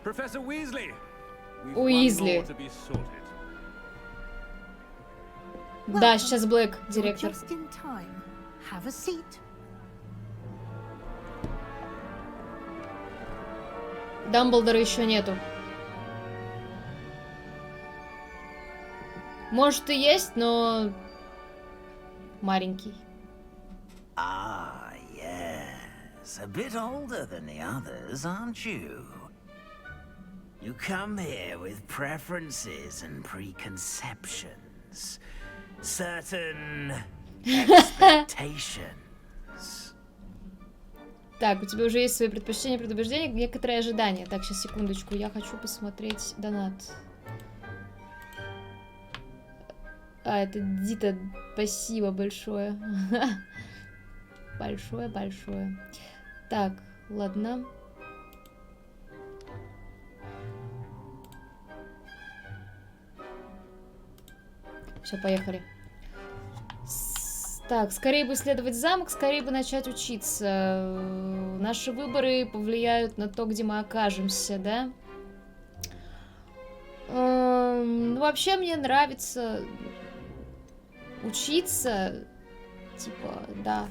Professor Weasley. We've Уизли. one more to be sorted. Да, сейчас Блэк, директор. Just in time. Have a seat. Дамблдора еще нету. Может и есть, но маленький. Ah, yes. A bit older than the others, aren't you? You come here with preferences and preconceptions. Certain expectations. Так, у тебя уже есть свои предпочтения, предубеждения, некоторые ожидания. Так, сейчас, секундочку, я хочу посмотреть донат. А, это Дита, спасибо большое. Большое-большое. Так, ладно. Все, поехали. Так, скорее бы исследовать замок, скорее бы начать учиться. Наши выборы повлияют на то, где мы окажемся, да? Ну, вообще мне нравится учиться. Типа, да.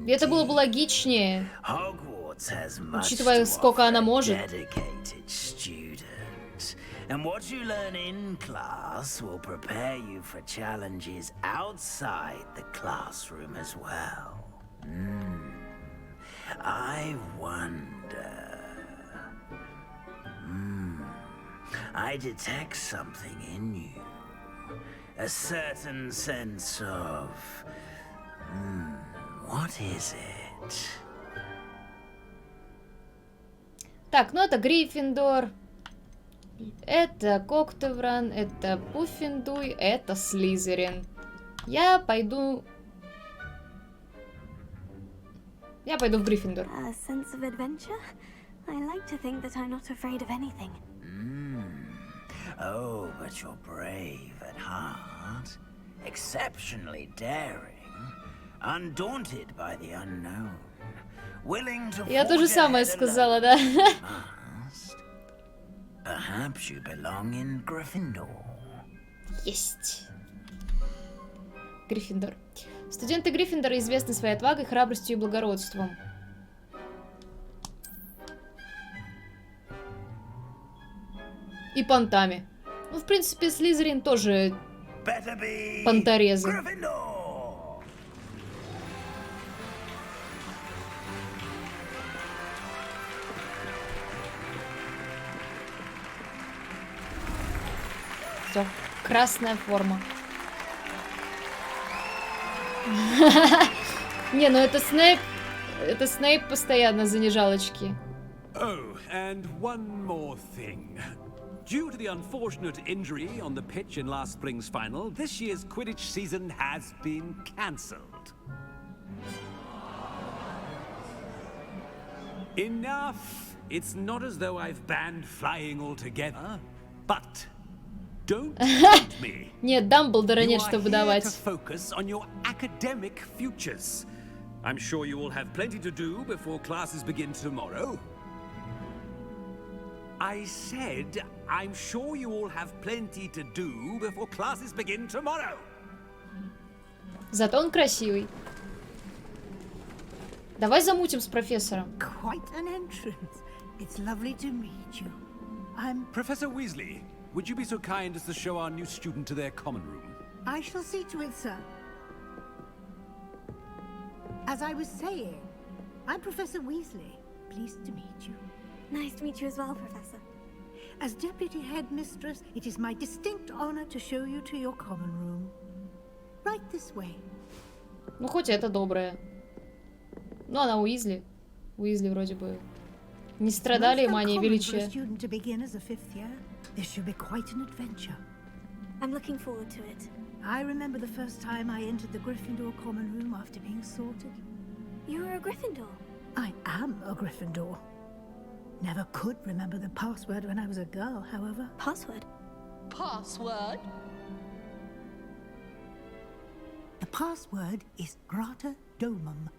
Это было бы логичнее, учитывая, сколько она может. And what you learn in class will prepare you for challenges outside the classroom as well. I wonder... I detect something in you. A certain sense of... what is it? Так, ну это Гриффиндор. Это Коктевран, это Пуффендуй, это Слизерин. Я пойду в Гриффиндор. Oh, but you're brave at heart, exceptionally daring, undaunted by the unknown, willing to... Я то же самое сказала, да? Perhaps you belong in Gryffindor. Есть. Гриффиндор. Студенты Гриффиндора известны своей отвагой, храбростью и благородством. И понтами. Ну, в принципе, Слизерин тоже понторезы. Все, красная форма. Не, ну это Снейп постоянно занижалочки. Oh, and one more thing. Due to the unfortunate injury on the pitch in last spring's final, this year's Quidditch season has been cancelled. Enough! It's not as though I've banned flying altogether, but don't tempt me. Нет, Дамблдора нет, что выдавать. Focus on your academic futures. I'm sure you will have plenty to do before classes begin tomorrow. I said, I'm sure you all have plenty to do before classes begin tomorrow. Зато он красивый. Давай замутим с профессором. Quite an entrance. It's lovely to meet you. I'm... Professor Weasley, would you be so kind as to show our new student to their common room? I shall see to it, sir. As I was saying, I'm Professor Weasley. Pleased to meet you. Nice to meet you as well, Professor. As Deputy Headmistress, it is my distinct honor to show you to your common room. Right this way. Ну, хоть это добрая. Ну, она Уизли. Уизли вроде бы не страдали манией величия. This should be quite an adventure. I'm looking forward to it. I remember the first time I entered the Gryffindor common room after being sorted. You were a Gryffindor? I am a Gryffindor. Never could remember the password when I was a girl, however. Password? Password? The password is Grata Domum.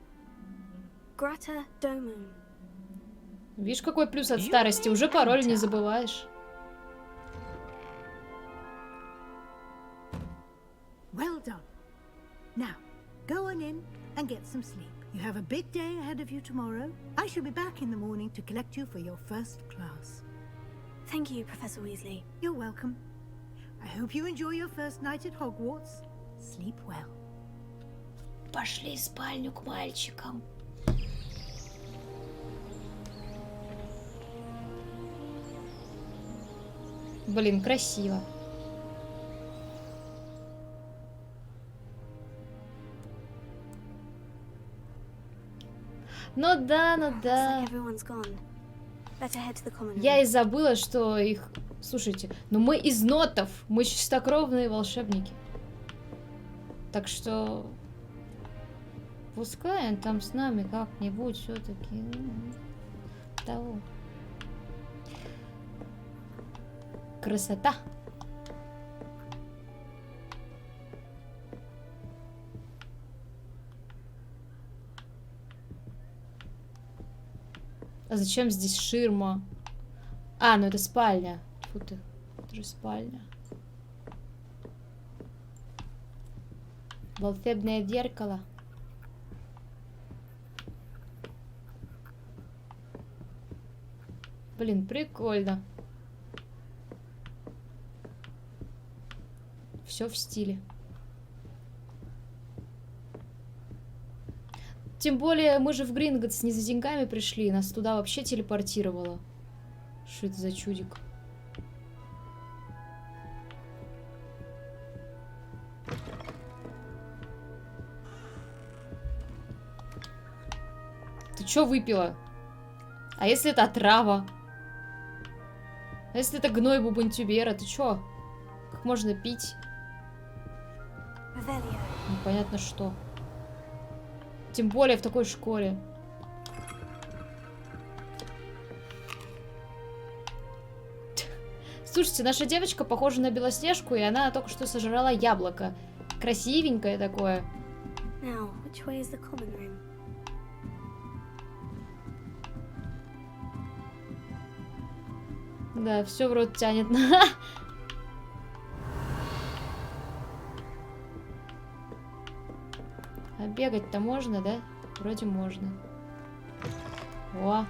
Grata Domum. Видишь, какой плюс от старости? Уже пароль не забываешь. Well done. Now, go on in and get some sleep. You have a big day ahead of you tomorrow. I shall be back in the morning to collect you for your first class. Thank you, Professor Weasley. You're welcome. I hope you enjoy your first night at Hogwarts. Sleep well. Пошли в спальню к мальчикам. Блин, красиво. Ну да, ну да. Я и забыла, что их... Слушайте, но мы из нотов, мы чистокровные волшебники. Так что... Пускай он там с нами как-нибудь все-таки... Того. Красота. А зачем здесь ширма? А, ну это спальня. Фу ты, это же спальня. Волшебное зеркало. Блин, прикольно. Все в стиле. Тем более, мы же в Гринготс не за деньгами пришли, нас туда вообще телепортировало. Что это за чудик? Ты чё выпила? А если это отрава? А если это гной бубонтюбера? Ты чё? Как можно пить? Непонятно что. Тем более в такой школе. Слушайте, наша девочка похожа на Белоснежку, и она только что сожрала яблоко. Красивенькое такое. Now, which way is the common room? Да, все в рот тянет. А бегать-то можно, да? Вроде можно. О.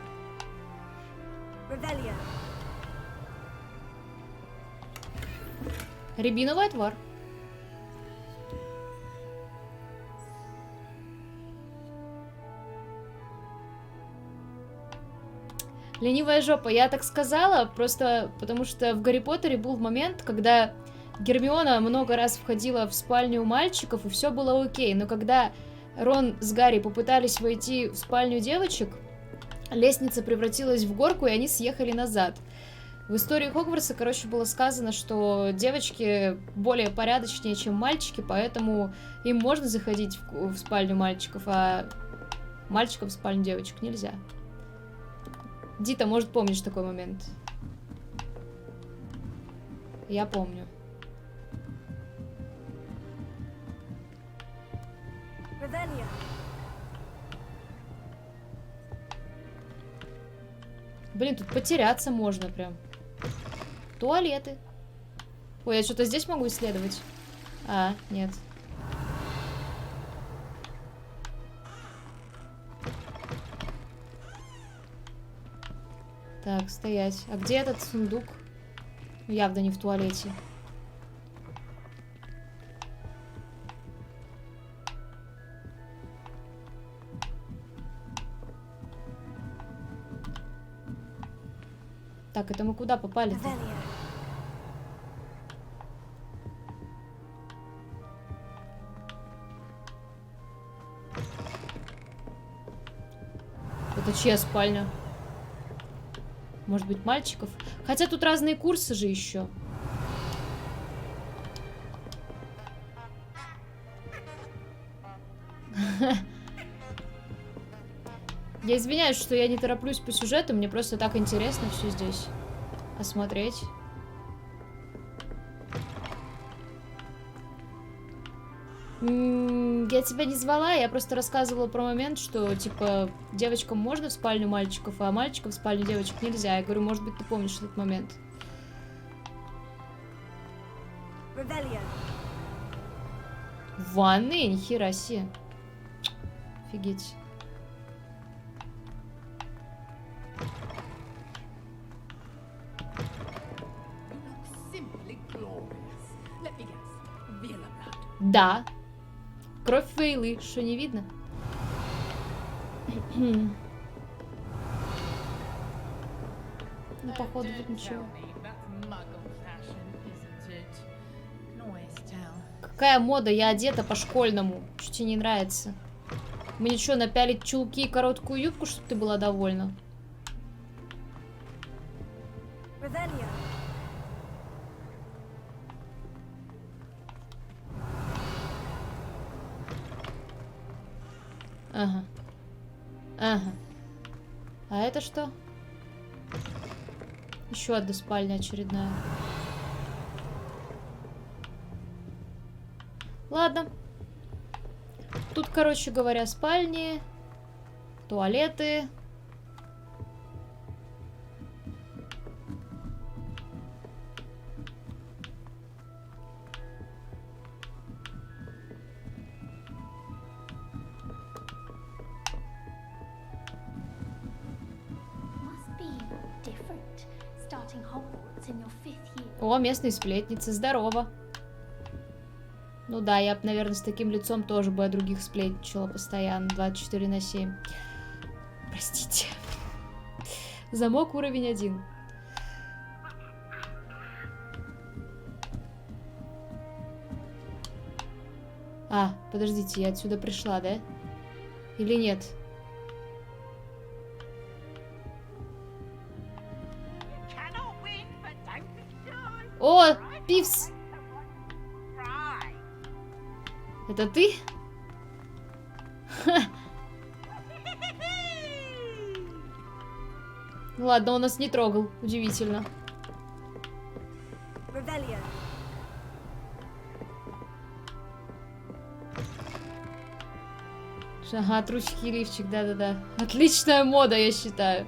Рябиновый отвар. Ленивая жопа, я так сказала, просто потому что в Гарри Поттере был момент, когда Гермиона много раз входила в спальню мальчиков, и все было окей, но когда Рон с Гарри попытались войти в спальню девочек, лестница превратилась в горку, и они съехали назад. В истории Хогвартса, короче, было сказано, что девочки более порядочнее, чем мальчики, поэтому им можно заходить в спальню мальчиков, а мальчикам в спальню девочек нельзя. Дита, может, помнишь такой момент? Я помню. Блин, тут потеряться можно прям. Туалеты. Ой, я что-то здесь могу исследовать? А, нет. Так, стоять. А где этот сундук? Явно не в туалете. Так, это мы куда попали-то? Это чья спальня? Может быть, мальчиков? Хотя тут разные курсы же еще. Я извиняюсь, что я не тороплюсь по сюжету. Мне просто так интересно все здесь осмотреть. Я тебя не звала, я просто рассказывала про момент, что, типа, девочкам можно в спальню мальчиков, а мальчикам в спальню девочек нельзя. Я говорю, может быть, ты помнишь этот момент. В ванной? Нихера себе. Офигеть. Да. Кровь Вейлы, что не видно? Ну, походу, тут ничего. Какая мода? Я одета по-школьному. Что тебе не нравится? Мне что, напялить чулки и короткую юбку, чтобы ты была довольна? Ага. Ага. А это что? Еще одна спальня очередная. Ладно. Тут, короче говоря, спальни, туалеты. О, местные сплетницы, здорово. Ну да, я бы, наверное, с таким лицом тоже бы о других сплетничала постоянно, 24/7. Простите. Замок уровень 1. А, подождите, я отсюда пришла, да? Или нет? О, Пивс! Это ты? Ха. Ну ладно, он нас не трогал. Удивительно. Ага, трусики и лифчик, да-да-да. Отличная мода, я считаю.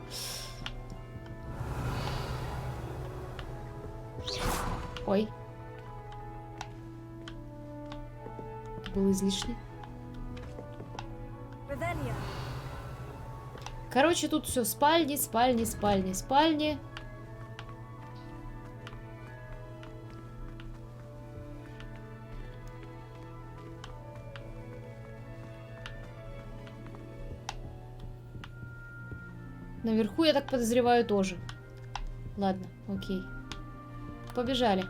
Ой. Это было излишне. Короче, тут все спальни, спальни, спальни, спальни. Наверху, я так подозреваю, тоже. Ладно, окей. Побежали.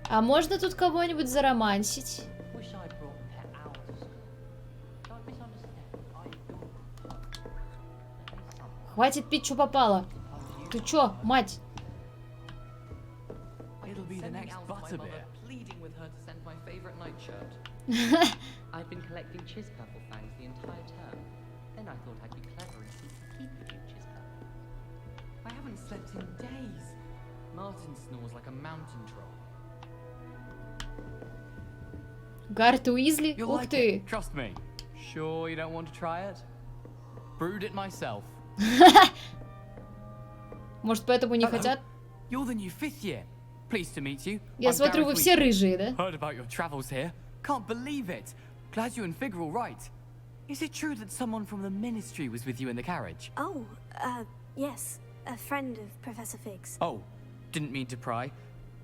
А можно тут кого-нибудь заромансить? Хватит пить, что попало. Ты чё, мать? I've been collecting Chispurple fangs the entire term. Then I thought I'd be clever and keep you, Chispurple. I haven't slept in days. Martin snores like a mountain troll. Гарт Уизли? Ух ты! Trust me. Sure you don't want to try it? Brewed it myself. Может, поэтому не хотят? You're the new fifth year. Pleased to meet you. Я смотрю, вы все рыжие, да? Heard about your travels here. Can't believe it. Glad you and Fig are all right. Is it true that someone from the ministry was with you in the carriage? Oh, yes. A friend of Professor Fig's. Oh, didn't mean to pry.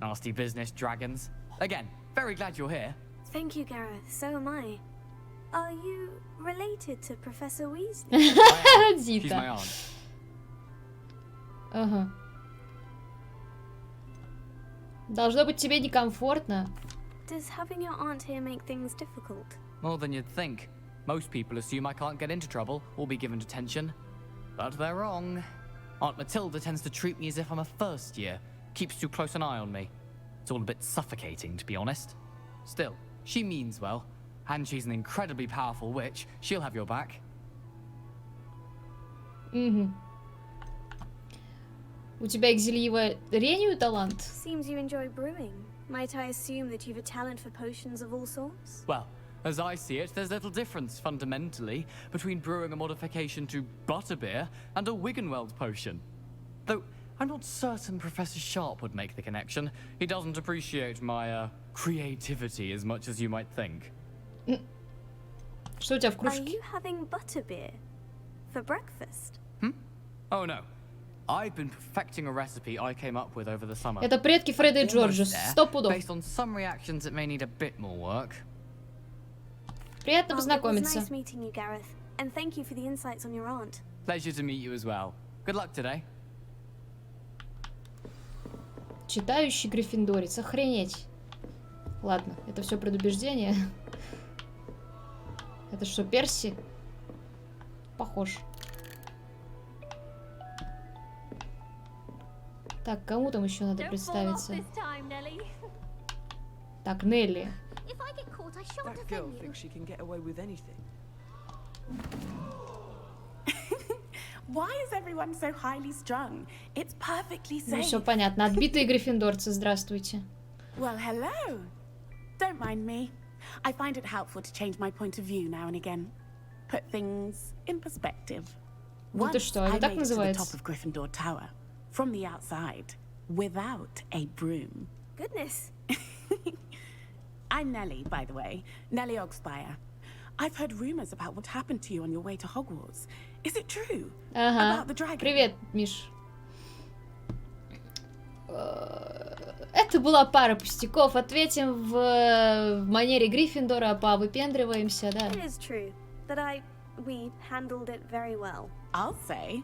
Nasty business, dragons. Again, very glad you're here. Thank you, Gareth. So am I. Are you related to Professor Weasley? She's my aunt. Ага. Должно быть тебе некомфортно. Does having your aunt here make things difficult? More than you'd think. Most people assume I can't get into trouble or be given detention. But they're wrong. Aunt Matilda tends to treat me as if I'm a first year. Keeps too close an eye on me. It's all a bit suffocating, to be honest. Still, she means well. And she's an incredibly powerful witch. She'll have your back. Угу. У тебя к зельеварению талант? Seems you enjoy brewing. Might I assume that you've a talent for potions of all sorts? Well, as I see it, there's little difference, fundamentally, between brewing a modification to butterbeer and a Wiggenweld potion. Though, I'm not certain Professor Sharp would make the connection. He doesn't appreciate my, creativity as much as you might think. Что у тебя в кружке? Are you having butterbeer for breakfast? Oh no. I've been perfecting a recipe I came up with over the summer. Это предки Фреда и Джорджа, 100 пудов. Based on some reactions, it may need a bit more work. Приятно познакомиться. It was nice meeting you, Gareth, and thank you for the insights on your aunt. Pleasure to meet you as well. Good luck today. Читающий гриффиндорец, охренеть. Ладно, это все предубеждение. Это что, Перси? Похож. Так, кому там еще надо представиться? Так, Нелли. That girl thinks she can get away with anything. Why is everyone so highly strung? It's perfectly Ну, safe. все понятно. Отбитые гриффиндорцы, здравствуйте. Well, hello. Don't mind me. I find it helpful to change my point of view now and again. Put things in perspective. Вот и что, это так Once I made it to the называется? top of Gryffindor Tower, from the outside, without a broom. Goodness. I'm Nellie, by the way. Nellie Ogspire. I've heard rumors about what happened to you on your way to Hogwarts. Is it true? Ага. About the dragon? Привет, Миш. Это была пара пустяков. Ответим в манере Гриффиндора, повыпендриваемся, да. It is true that we handled it very well. I'll say.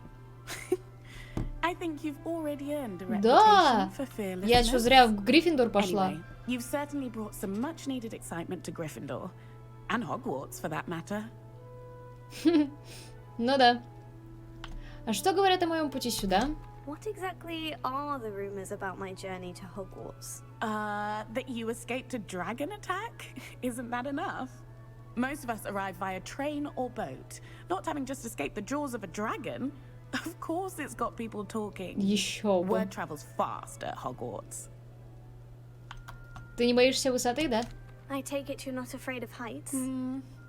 I think you've already earned a Да! reputation for fearlessness. Я что, зря в Гриффиндор пошла? Anyway, you've certainly brought some much-needed excitement to Gryffindor. And Hogwarts, for that matter. Ну да. А что говорят о моем пути сюда? What exactly are the rumors about my journey to Hogwarts? That you escaped a dragon attack? Isn't that enough? Most of us arrive via train or boat. Not having just escaped the jaws of a dragon. Of course it's got people talking. Еще бы. Word travels fast at Hogwarts. Ты не боишься высоты, да? I take it you're not afraid of heights?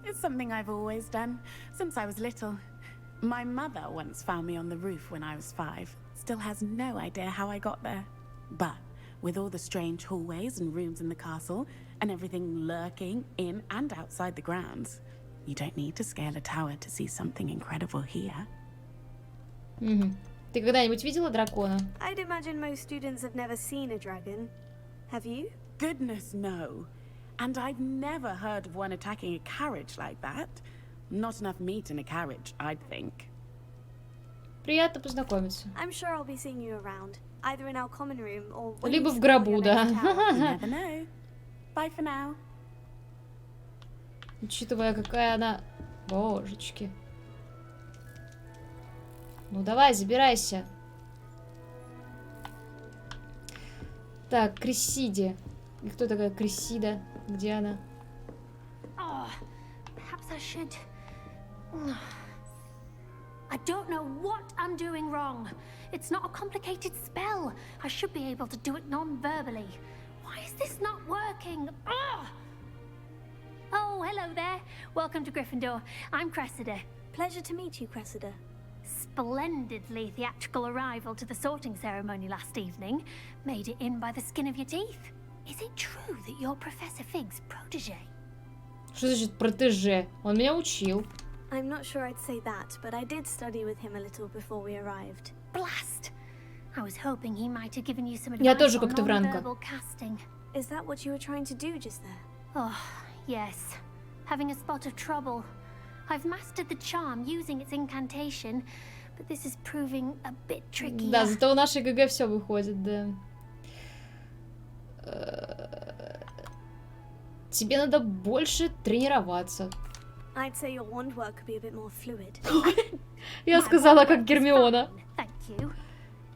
It's something I've always done, since I was little. My mother once found me on the roof when I was 5. Still has no idea how I got there. But with all the strange hallways and rooms in the castle, and everything lurking in and outside the grounds, you don't need to scale a tower to see something incredible here. Ты когда-нибудь видела дракона? I'd imagine most students have never seen a dragon. Have you? Goodness, no. And I've never heard of one attacking a carriage like that. Not enough meat in a carriage, I'd think. Приятно познакомиться. I'm sure I'll be seeing you around, either in our common room or Либо в гробу, да. You never know. Bye for now. Учитывая, какая она... Божечки. Ну давай, забирайся. Так, Крессиди. И кто такая Крессида? Где она? Oh, perhaps I should... I don't know what I'm doing wrong. It's not a complicated spell. I should be able to do it non-verbally. Why is this not working? Ugh! Oh, hello there. Welcome to Gryffindor. I'm Cressida. Pleasure to meet you, Cressida. Splendidly theatrical arrival to the sorting ceremony last evening. Made it in by the skin of your teeth. Is it true that you're Professor Fig's protege? Что значит протеже? Он меня учил. I'm not sure I'd say that, but I did study with him a little before we arrived. Blast! I was hoping he might have given you some Я advice тоже on как-то вранка. non-verbal casting. Is that what you were trying to do just there? Oh, yes. Having a spot of trouble. I've mastered the charm using its incantation, but this is proving a bit tricky. Да, зато у нашей ГГ все выходит, да. Тебе надо больше тренироваться. I'd say your wand work could be a bit more fluid. Я сказала, как Гермиона. Thank you.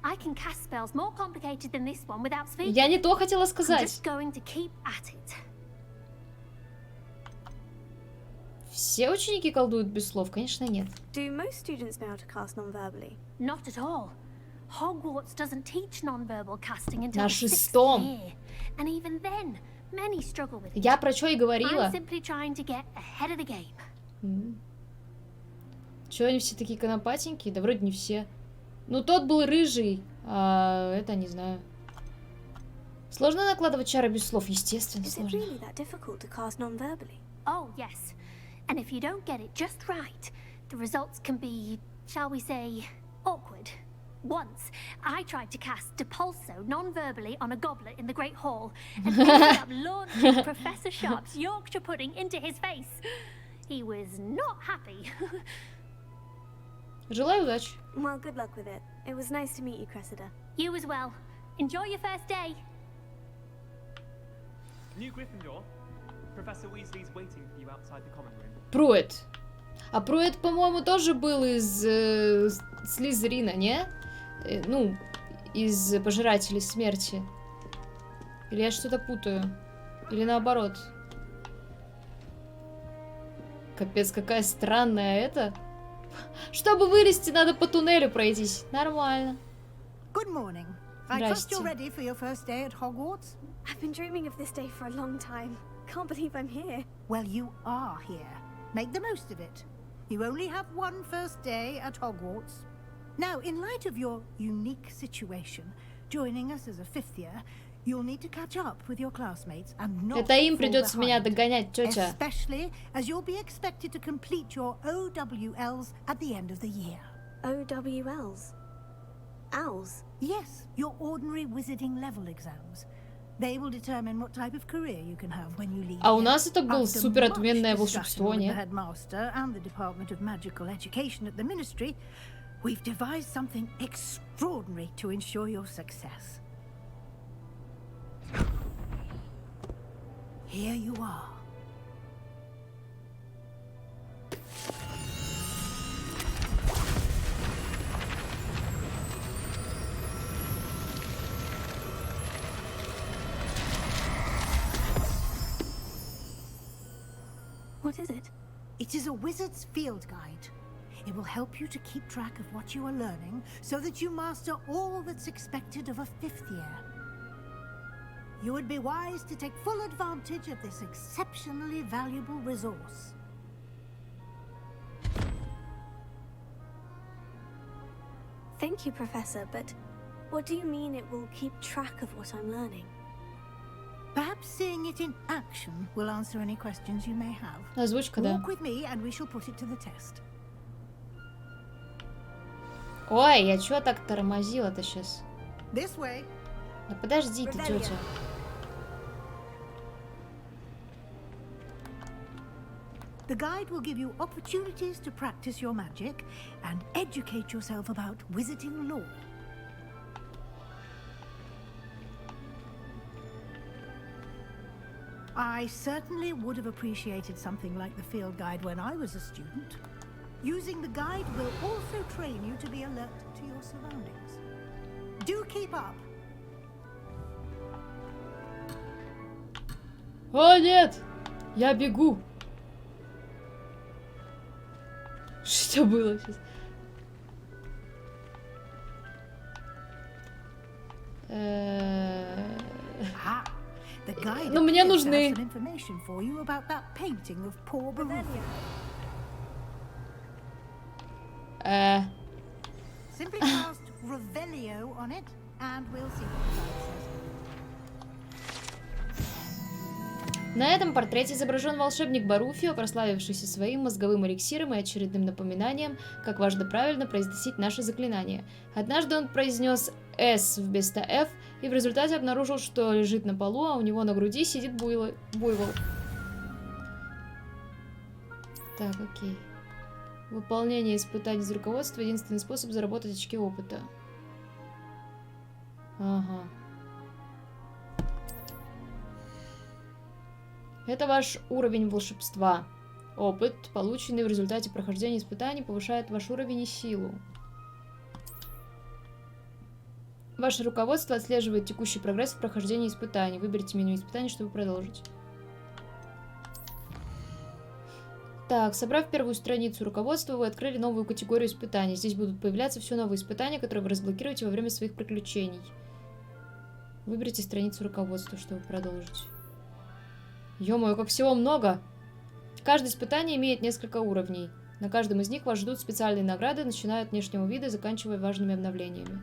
I can cast spells more complicated than this one without speaking. Я не то хотела I'm сказать. just going to keep at it. Все ученики колдуют без слов? Конечно, нет. Do most students know how to cast non-verbally? Not at all. Hogwarts doesn't teach non-verbal casting until На the 6th шестом. year. And even then, many struggle with it. Я про что и говорила. I'm simply trying to get ahead of the game. Чё они все такие конопатенькие? Да вроде не все. Ну, тот был рыжий, а это не знаю. Сложно накладывать чары без слов? Естественно, Is it сложно. really that difficult to cast non-verbally? Oh, yes. And if you don't get it just right, the results can be, shall we say, awkward. Once, I tried to cast Depulso non-verbally on a goblet in the Great Hall and ended up launching Professor Sharp's Yorkshire pudding into his face. He was not happy. Желаю удачи. Well, good luck with it. It was nice to meet you, Cressida. You as well. Enjoy your first day. New Gryffindor. Professor Weasley's waiting for you outside the common room. Пруэт. А Пруэт, по-моему, тоже был из Слизерина, не? Ну, из Пожирателей Смерти. Или я что-то путаю? Или наоборот? Капец, какая странная это. Чтобы вылезти, надо по туннелю пройтись. Нормально. Good morning. I trust you're ready for your first day at Hogwarts? I've been dreaming of this day for a long time. Can't believe I'm here. Well, you are here. Make the most of it. You only have one first day at Hogwarts. Now, in light of your unique situation, joining us as a fifth year, you'll need to catch up with your classmates and not Это им fall придется меня behind, догонять, тетя. especially as you'll be expected to complete your OWLs at the end of the year. OWLs? Owls? Yes, your ordinary wizarding level exams. They will determine what type of career you can have when you leave. А у нас это было After супер much отменное discussion волшебство, with the нет? headmaster and the Department of Magical Education at the Ministry, we've devised something extraordinary to ensure your success. Here you are. What is it? It is a wizard's field guide. It will help you to keep track of what you are learning so that you master all that's expected of a fifth year. You would be wise to take full advantage of this exceptionally valuable resource. Thank you, Professor, but what do you mean it will keep track of what I'm learning? Perhaps seeing it in action will answer any questions you may have. Озвучка, да. Walk with me and we shall put it to the test. Ой, я чё так тормозила-то сейчас? This way. Да подожди ты, тетя. The guide will give you opportunities to practice your magic and educate yourself about wizarding lore. I certainly would have appreciated something like the field guide when I was a student. Using the guide will also train you to be alert to your surroundings. Do keep up. О, нет! Я бегу! Что было сейчас? Ну, мне нужны. Simply cast Revelio on it, and we'll see what the dice says. На этом портрете изображен волшебник Баруфио, прославившийся своим мозговым эликсиром и очередным напоминанием, как важно правильно произносить наши заклинания. Однажды он произнес «С» вместо «Ф» и в результате обнаружил, что лежит на полу, а у него на груди сидит буйвол. Так, окей. Выполнение испытаний из руководства — единственный способ заработать очки опыта. Ага. Это ваш уровень волшебства. Опыт, полученный в результате прохождения испытаний, повышает ваш уровень и силу. Ваше руководство отслеживает текущий прогресс в прохождении испытаний. Выберите меню испытаний, чтобы продолжить. Так, собрав первую страницу руководства, вы открыли новую категорию испытаний. Здесь будут появляться все новые испытания, которые вы разблокируете во время своих приключений. Выберите страницу руководства, чтобы продолжить. Ё-моё, как всего много! Каждое испытание имеет несколько уровней. На каждом из них вас ждут специальные награды, начиная от внешнего вида и заканчивая важными обновлениями.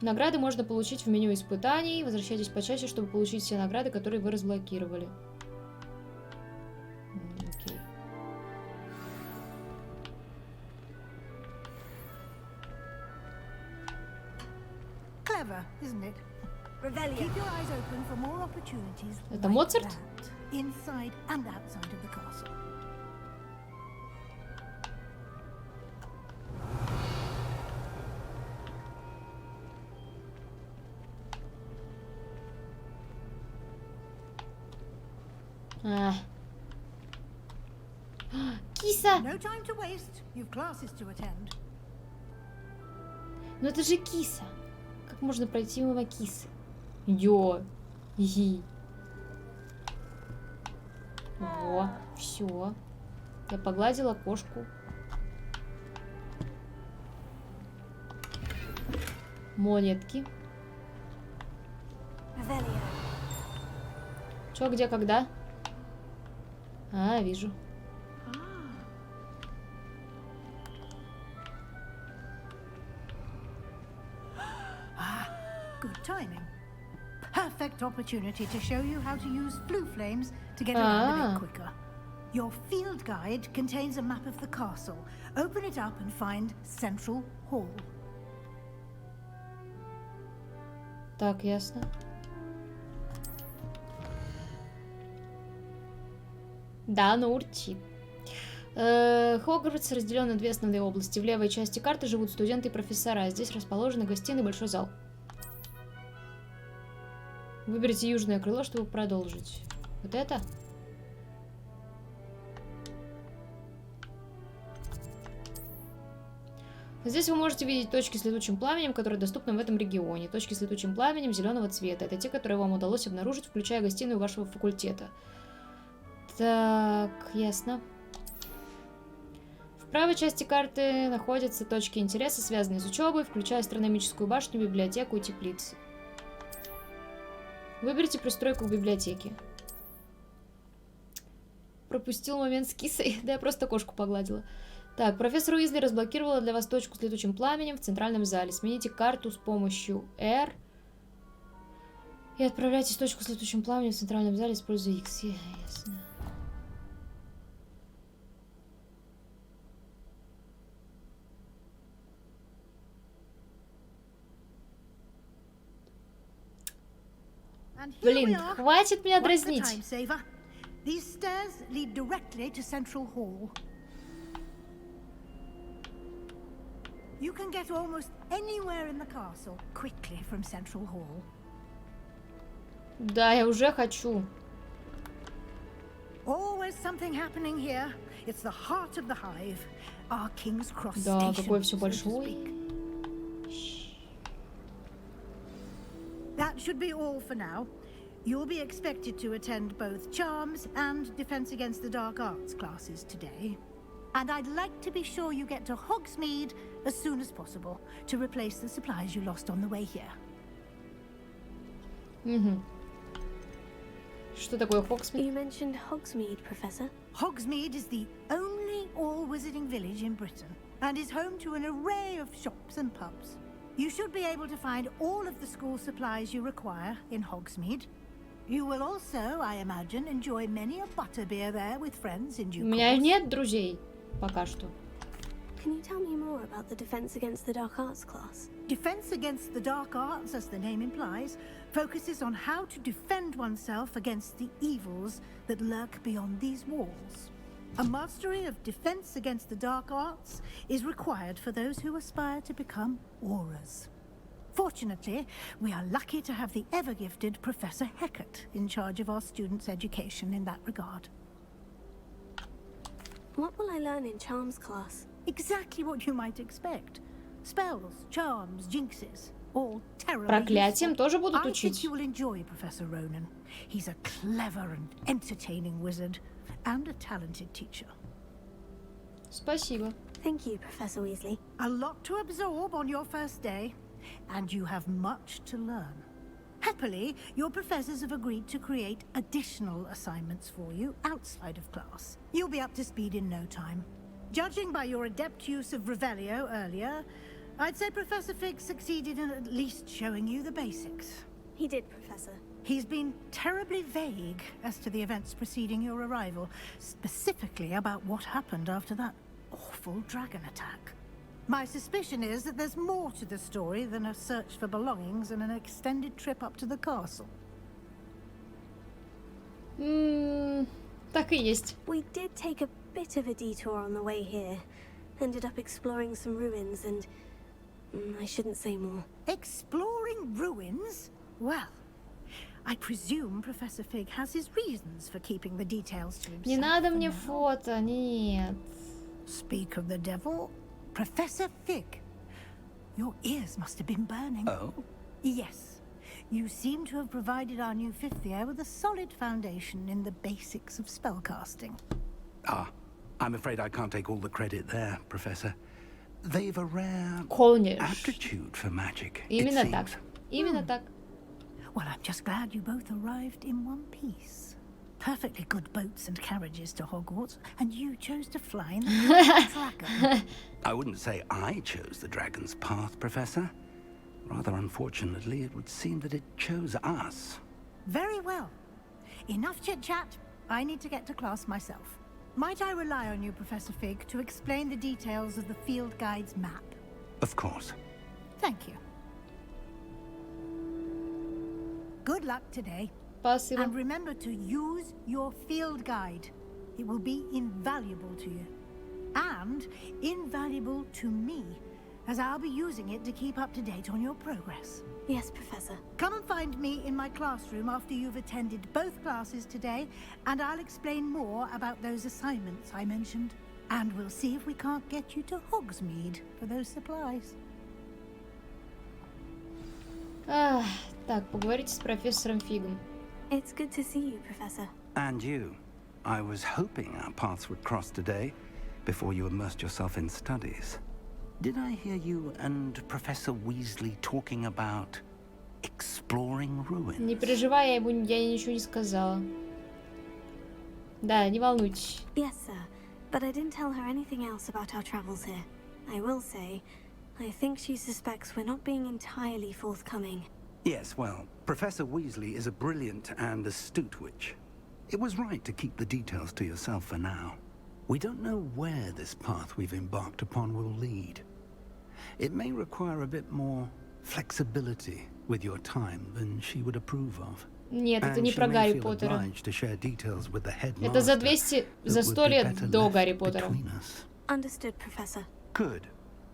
Награды можно получить в меню испытаний. Возвращайтесь почаще, чтобы получить все награды, которые вы разблокировали. Окей. Clever, isn't it? Keep your eyes open for more opportunities. Это Моцарт? Inside and outside of the castle. Киса! No time to waste. You've classes to attend. Но это же киса. Как можно пройти мимо кисы? Йо. Ги. Во, все. Я погладила кошку. Монетки. Чё, где, когда? А, вижу. Good timing. Perfect opportunity to show you how to use flue flames to get around a bit quicker. Your field guide contains a map of the castle. Open it up and find Central Hall. Так, ясно. Да, оно урчит. Хогвартс разделен на две основные области. В левой части карты живут студенты и профессора. Здесь расположены гостиная и большой зал. Выберите южное крыло, чтобы продолжить. Вот это? Здесь вы можете видеть точки с летучим пламенем, которые доступны в этом регионе. Точки с летучим пламенем зеленого цвета. Это те, которые вам удалось обнаружить, включая гостиную вашего факультета. Так, ясно. В правой части карты находятся точки интереса, связанные с учебой, включая астрономическую башню, библиотеку и теплицы. Выберите пристройку к библиотеке. Пропустил момент с кисой. Да я просто кошку погладила. Так, профессор Уизли разблокировала для вас точку с летучим пламенем в центральном зале. Смените карту с помощью R. И отправляйтесь в точку с летучим пламенем в центральном зале, используя X. Ясно. Блин, хватит меня дразнить. These stairs lead directly to Central Hall. You can get almost anywhere in the castle quickly from Central Hall. Да, я уже хочу. Always something happening here. It's the heart of the hive. Our King's Cross Да, station, какой все so to большой. speak. That should be all for now. You'll be expected to attend both Charms and Defense Against the Dark Arts classes today. And I'd like to be sure you get to Hogsmeade as soon as possible to replace the supplies you lost on the way here. Что такое Hogsmeade? You mentioned Hogsmeade, Professor. Hogsmeade is the only all-wizarding village in Britain. and is home to an array of shops and pubs. You should be able to find all of the school supplies you require in Hogsmeade. You will also, I imagine, enjoy many a butterbeer there with friends in due У course. меня нет друзей пока что. Can you tell me more about the Defense Against the Dark Arts class? Defense Against the Dark Arts, as the name implies, focuses on how to defend oneself against the evils that lurk beyond these walls. A mastery of Defense Against the Dark Arts is required for those who aspire to become Aurors. Fortunately, we are lucky to have the ever-gifted Professor Heckert in charge of our students' education in that regard. What will I learn in Charms class? Exactly what you might expect. Spells, charms, jinxes, all terribly Проклятием useful. тоже будут I учить. think you will enjoy Professor Ronan. He's a clever and entertaining wizard, and a talented teacher. Спасибо. Thank you, Professor Weasley. A lot to absorb on your first day, and you have much to learn. Happily, your professors have agreed to create additional assignments for you outside of class. You'll be up to speed in no time. Judging by your adept use of Revelio earlier, I'd say Professor Fig succeeded in at least showing you the basics. He did, Professor. He's been terribly vague as to the events preceding your arrival, specifically about what happened after that awful dragon attack. My suspicion is that there's more to the story than a search for belongings and an extended trip up to the castle. Так и есть. We did take a bit of a detour on the way here. Ended up exploring some ruins and... I shouldn't say more. Exploring ruins? Well, I presume Professor Fig has his reasons for keeping the details to himself. Не надо мне фото, нет. Speak of the devil, Professor Fig. Your ears must have been burning. Oh? Yes. You seem to have provided our new fifth year with a solid foundation in the basics of spellcasting. Ah, I'm afraid I can't take all the credit there, Professor. They've a rare aptitude for magic. Именно так. Именно так. Well, I'm just glad you both arrived in one piece. Perfectly good boats and carriages to Hogwarts, and you chose to fly in the dragon. I wouldn't say I chose the dragon's path, Professor. Rather unfortunately, it would seem that it chose us. Very well. Enough chit-chat. I need to get to class myself. Might I rely on you, Professor Fig, to explain the details of the field guide's map? Of course. Thank you. Good luck today. Спасибо. And remember to use your field guide. It will be invaluable to you. And invaluable to me, as I'll be using it to keep up to date on your progress. Yes, Professor. Come and find me in my classroom after you've attended both classes today, and I'll explain more about those assignments I mentioned. And we'll see if we can't get you to Hogsmeade for those supplies. Так, поговорите с профессором Фигом. It's good to see you, Professor. And you. I was hoping our paths would cross today, before you immersed yourself in studies. Did I hear you and Professor Weasley talking about exploring ruins? Не переживай, я ничего не сказала. Да, не волнуйтесь. Yes, sir. But I didn't tell her anything else about our travels here. I will say, I think she suspects we're not being entirely forthcoming. Yes, well, Professor Weasley is a brilliant and astute witch. It was right to keep the details to yourself for now. We don't know where this path we've embarked upon will lead. It may require a bit more flexibility with your time than she would approve of. Нет, это не про Гарри Поттера. Это за 200, за 100 лет до Гарри Поттера. Understood, Professor. Good.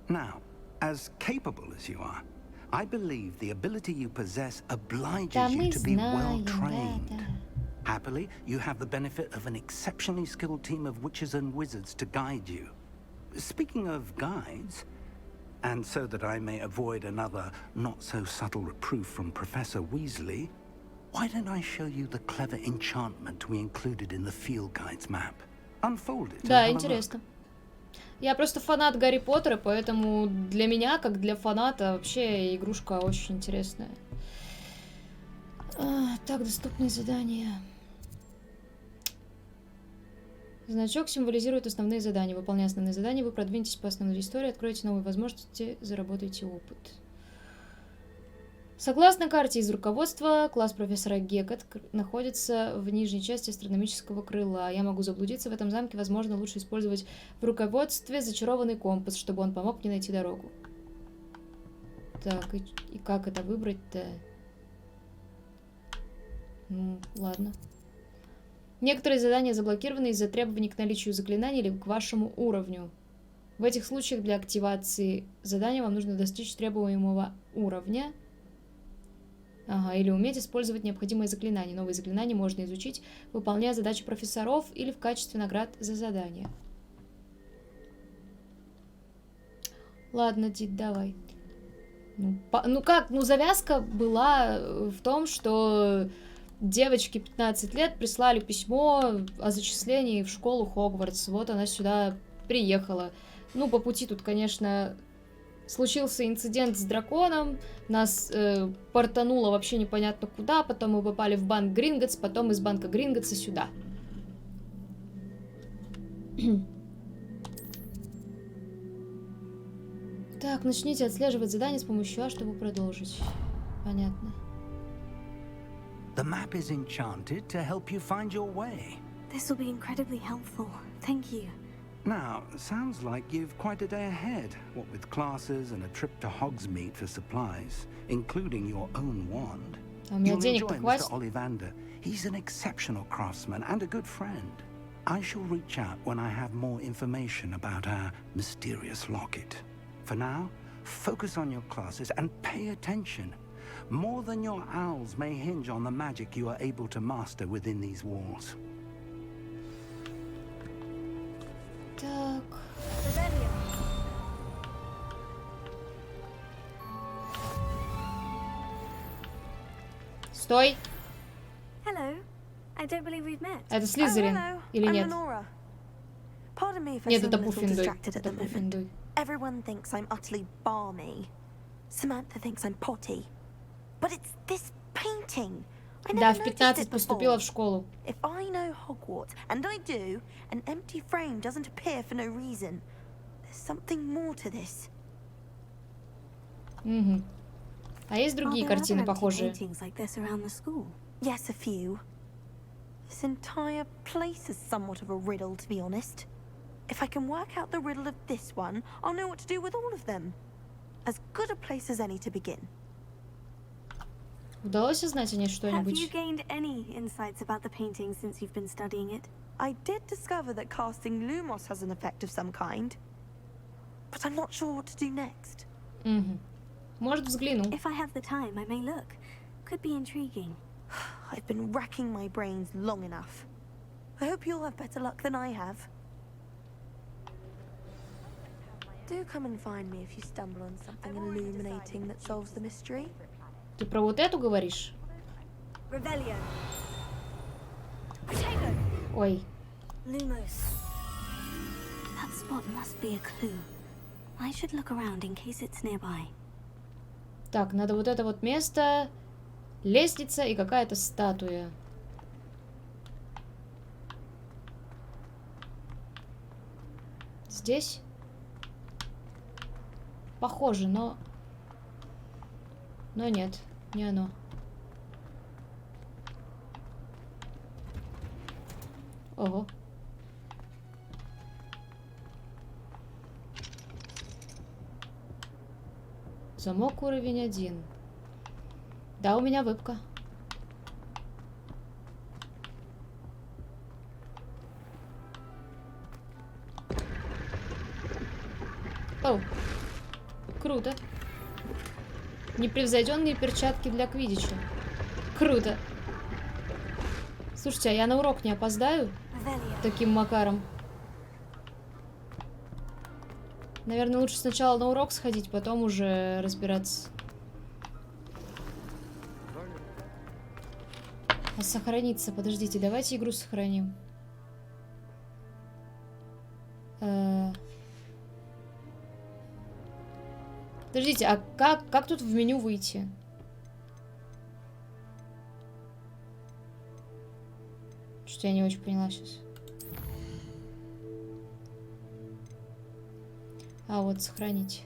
Now, as capable as you are, I believe the ability you possess obliges you to be well trained. Happily, you have the benefit of an exceptionally skilled team of witches and wizards to guide you. Speaking of guides, and so that I may avoid another not-so-subtle reproof from Professor Weasley, why don't I show you the clever enchantment we included in the field guide's map? Unfold it. Да, интересно. Я просто фанат Гарри Поттера, поэтому для меня, как для фаната, вообще игрушка очень интересная. Так, доступные задания. Значок символизирует основные задания. Выполняя основные задания, вы продвинетесь по основной истории, откроете новые возможности, заработаете опыт. Согласно карте из руководства, класс профессора Геккет находится в нижней части астрономического крыла. Я могу заблудиться в этом замке. Возможно, лучше использовать в руководстве зачарованный компас, чтобы он помог мне найти дорогу. Так, и как это выбрать-то? Ну, ладно. Некоторые задания заблокированы из-за требований к наличию заклинаний или к вашему уровню. В этих случаях для активации задания вам нужно достичь требуемого уровня. Ага, или уметь использовать необходимые заклинания. Новые заклинания можно изучить, выполняя задачи профессоров или в качестве наград за задания. Ладно, Дид, давай. Ну, завязка была в том, что девочке 15 лет прислали письмо о зачислении в школу Хогвартс. Вот она сюда приехала. Ну, по пути тут, конечно, случился инцидент с драконом. Нас портануло вообще непонятно куда. Потом мы попали в банк Гринготс. Потом из банка Гринготса сюда. Так, начните отслеживать задание с помощью А, чтобы продолжить. Понятно. The map is enchanted to help you find your way. This will be incredibly helpful. Thank you. Now, sounds like you've quite a day ahead, what with classes and a trip to Hogsmeade for supplies, including your own wand. You'll enjoy Mr. Ollivander. He's an exceptional craftsman and a good friend. I shall reach out when I have more information about our mysterious locket. For now, focus on your classes and pay attention. More than your owls may hinge on the magic you are able to master within these walls. Так. Стой. Hello. I don't believe we've met. Это Слизерин или нет? Pardon me if I Нет, seem это a little Пуффиндуй. distracted at the moment. Everyone thinks I'm utterly balmy. Samantha thinks I'm potty. But it's this painting. Да, в 15 поступила в школу. If I know Hogwarts, and I do, an empty frame doesn't appear for no reason. There's something more to this. Угу. А есть другие картины похожие? Yes, a few. This entire place is somewhat of a riddle, to be honest. If I can work out the riddle of this one, I'll know what to do with all of them. As good a place as any to begin. Удалось узнать о ней Have что-нибудь? you gained any insights about the painting since you've been studying it? I did discover that casting Lumos has an effect of some kind. But I'm not sure what to do next. Угу. Может, взгляну. If I have the time, I may look. Could be intriguing. I've been racking my brains long enough. I hope you'll have better luck than I have. Do come and find me if you stumble on something illuminating that solves the mystery. Ты про вот эту говоришь? Revelio. Ой. Lumos. That spot must be a clue. I should look around in case it's nearby. Так, надо вот это вот место, лестница и какая-то статуя. Здесь? Похоже, но нет, не оно. Ого. Замок уровень 1. Да, у меня вебка. О, круто. Непревзойденные перчатки для квиддича. Круто. Слушайте, а я на урок не опоздаю? Таким макаром. Наверное, лучше сначала на урок сходить, потом уже разбираться. А сохраниться? Подождите, давайте игру сохраним. Подождите, а как тут в меню выйти? Что-то я не очень поняла сейчас. А, вот сохранить.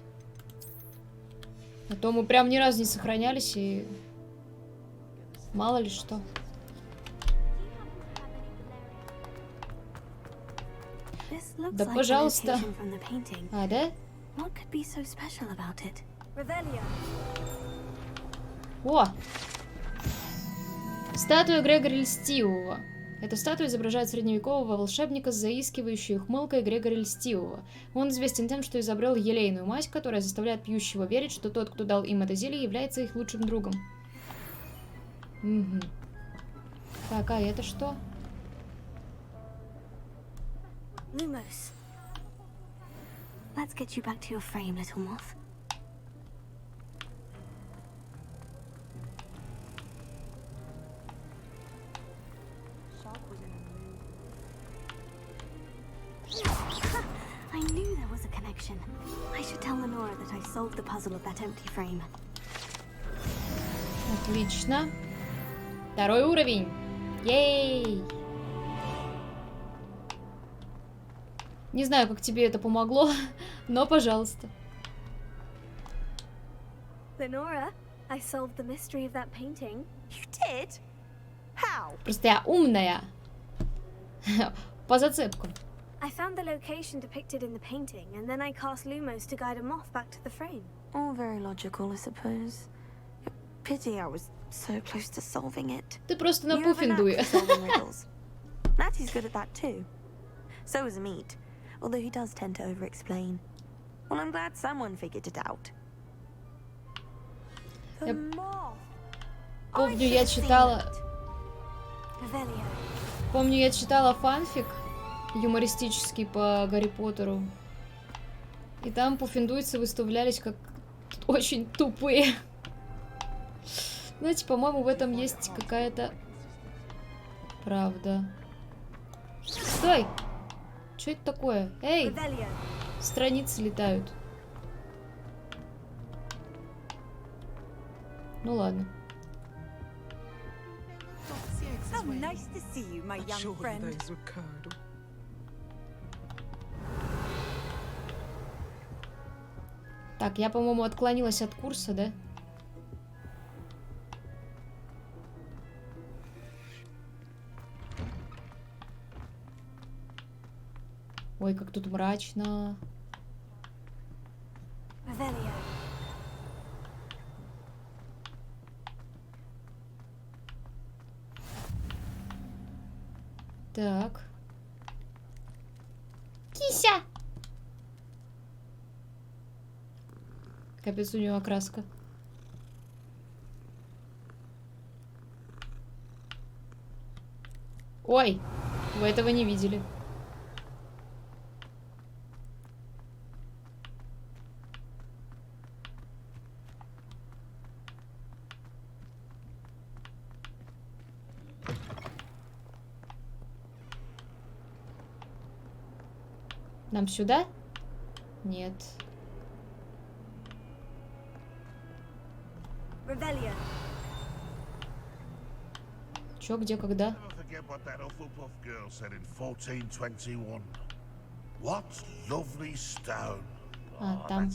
А то мы прям ни разу не сохранялись, и мало ли что. Да, пожалуйста. А, да? О! Статуя Грегори Льстивого. Эта статуя изображает средневекового волшебника с заискивающей ухмылкой Грегори Льстивого. Он известен тем, что изобрел елейную мазь, которая заставляет пьющего верить, что тот, кто дал им это зелье, является их лучшим другом. Угу. Так, а это что? Lumos. Let's get you back to your frame, little moth. I knew there was a connection. I should tell Lenora that I solved the puzzle of that empty frame. Отлично. Второй уровень. Ей! Не знаю, как тебе это помогло, но пожалуйста. Lenora, I solved the mystery of that painting. You did? How? Просто я умная. По зацепкам. I found the location depicted in the painting, and then I cast Lumos to guide a moth back to the frame. All very logical, I suppose. Pity I was so close to solving it. Ты просто на пуффиндуе. Natty's good at that too. So is Meat, although he does tend to over-explain. Well, I'm glad someone figured it out. The moth. Помню, я читала... Помню, я читала фанфик юмористический по Гарри Поттеру. И там пуффиндуйцы выставлялись как очень тупые. Знаете, по-моему, в этом есть какая-то правда. Стой! Что это такое? Эй! Страницы летают. Ну ладно. So nice to see you, my young friend. Так, я, по-моему, отклонилась от курса, да? Ой, как тут мрачно. Так. Кися! Капец, у него окраска. Ой, вы этого не видели. Нам сюда? Нет. Чё, где, когда? А, там.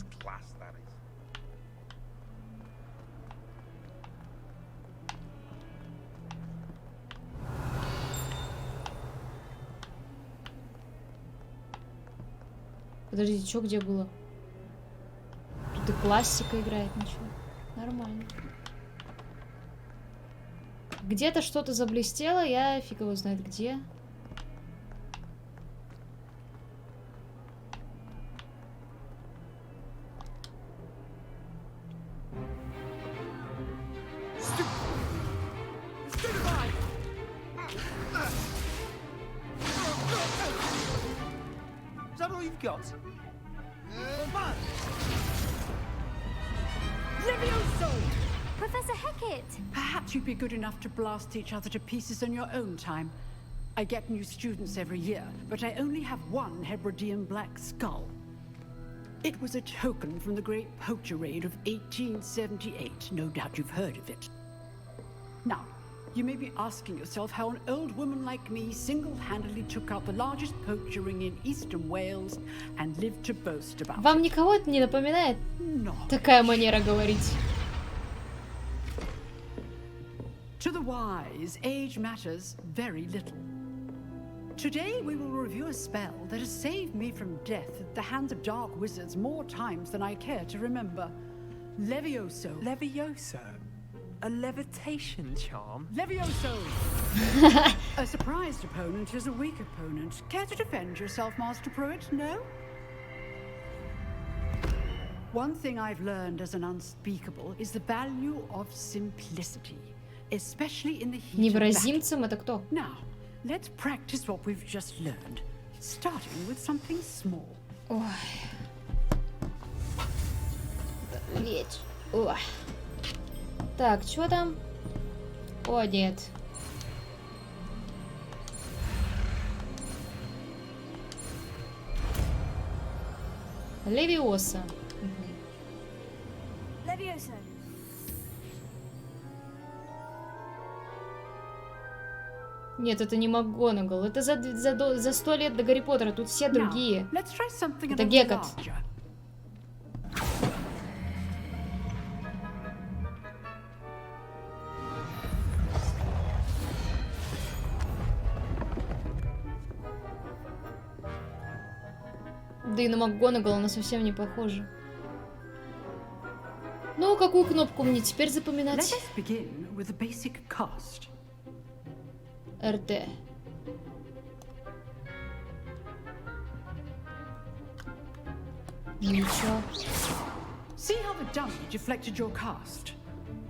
Подождите, что где было? Тут и классика играет, ничего. Нормально. Где-то что-то заблестело, я фиг его знает где. Is that all you've got? Levioso! Professor Hecat! Perhaps you'd be good enough to blast each other to pieces in your own time. I get new students every year, but I only have one Hebridean black skull. It was a token from the Great Poacher Raid of 1878. No doubt you've heard of it. Now, You may be asking yourself how an old woman like me single-handedly took out the largest poacher ring in eastern Wales and lived to boast about Вам it. никого это не напоминает? Такая манера говорить. To the wise, age matters very little. Today we will review a spell that has saved me from death at the hands of dark wizards more times than I care to remember. Levioso. Levioso? A levitation charm? Levioso! A surprised opponent is a weak opponent. Care to defend yourself, Master Pruitt? No? One thing I've learned as an unspeakable is the value of simplicity, especially in the heat of Невразимцем это кто? Now, let's practice what we've just learned, starting with something small. Ой. Ведь. Ой. Так, что там? О, нет. Левиоса. Levioso. Нет, это не МакГонагал. Это за 100 лет до Гарри Поттера. Тут все другие. Это Гекат. Да и на МакГонагал она совсем не похожа. Ну, какую кнопку мне теперь запоминать? РТ. Ничего. See how the dummy deflected your cast?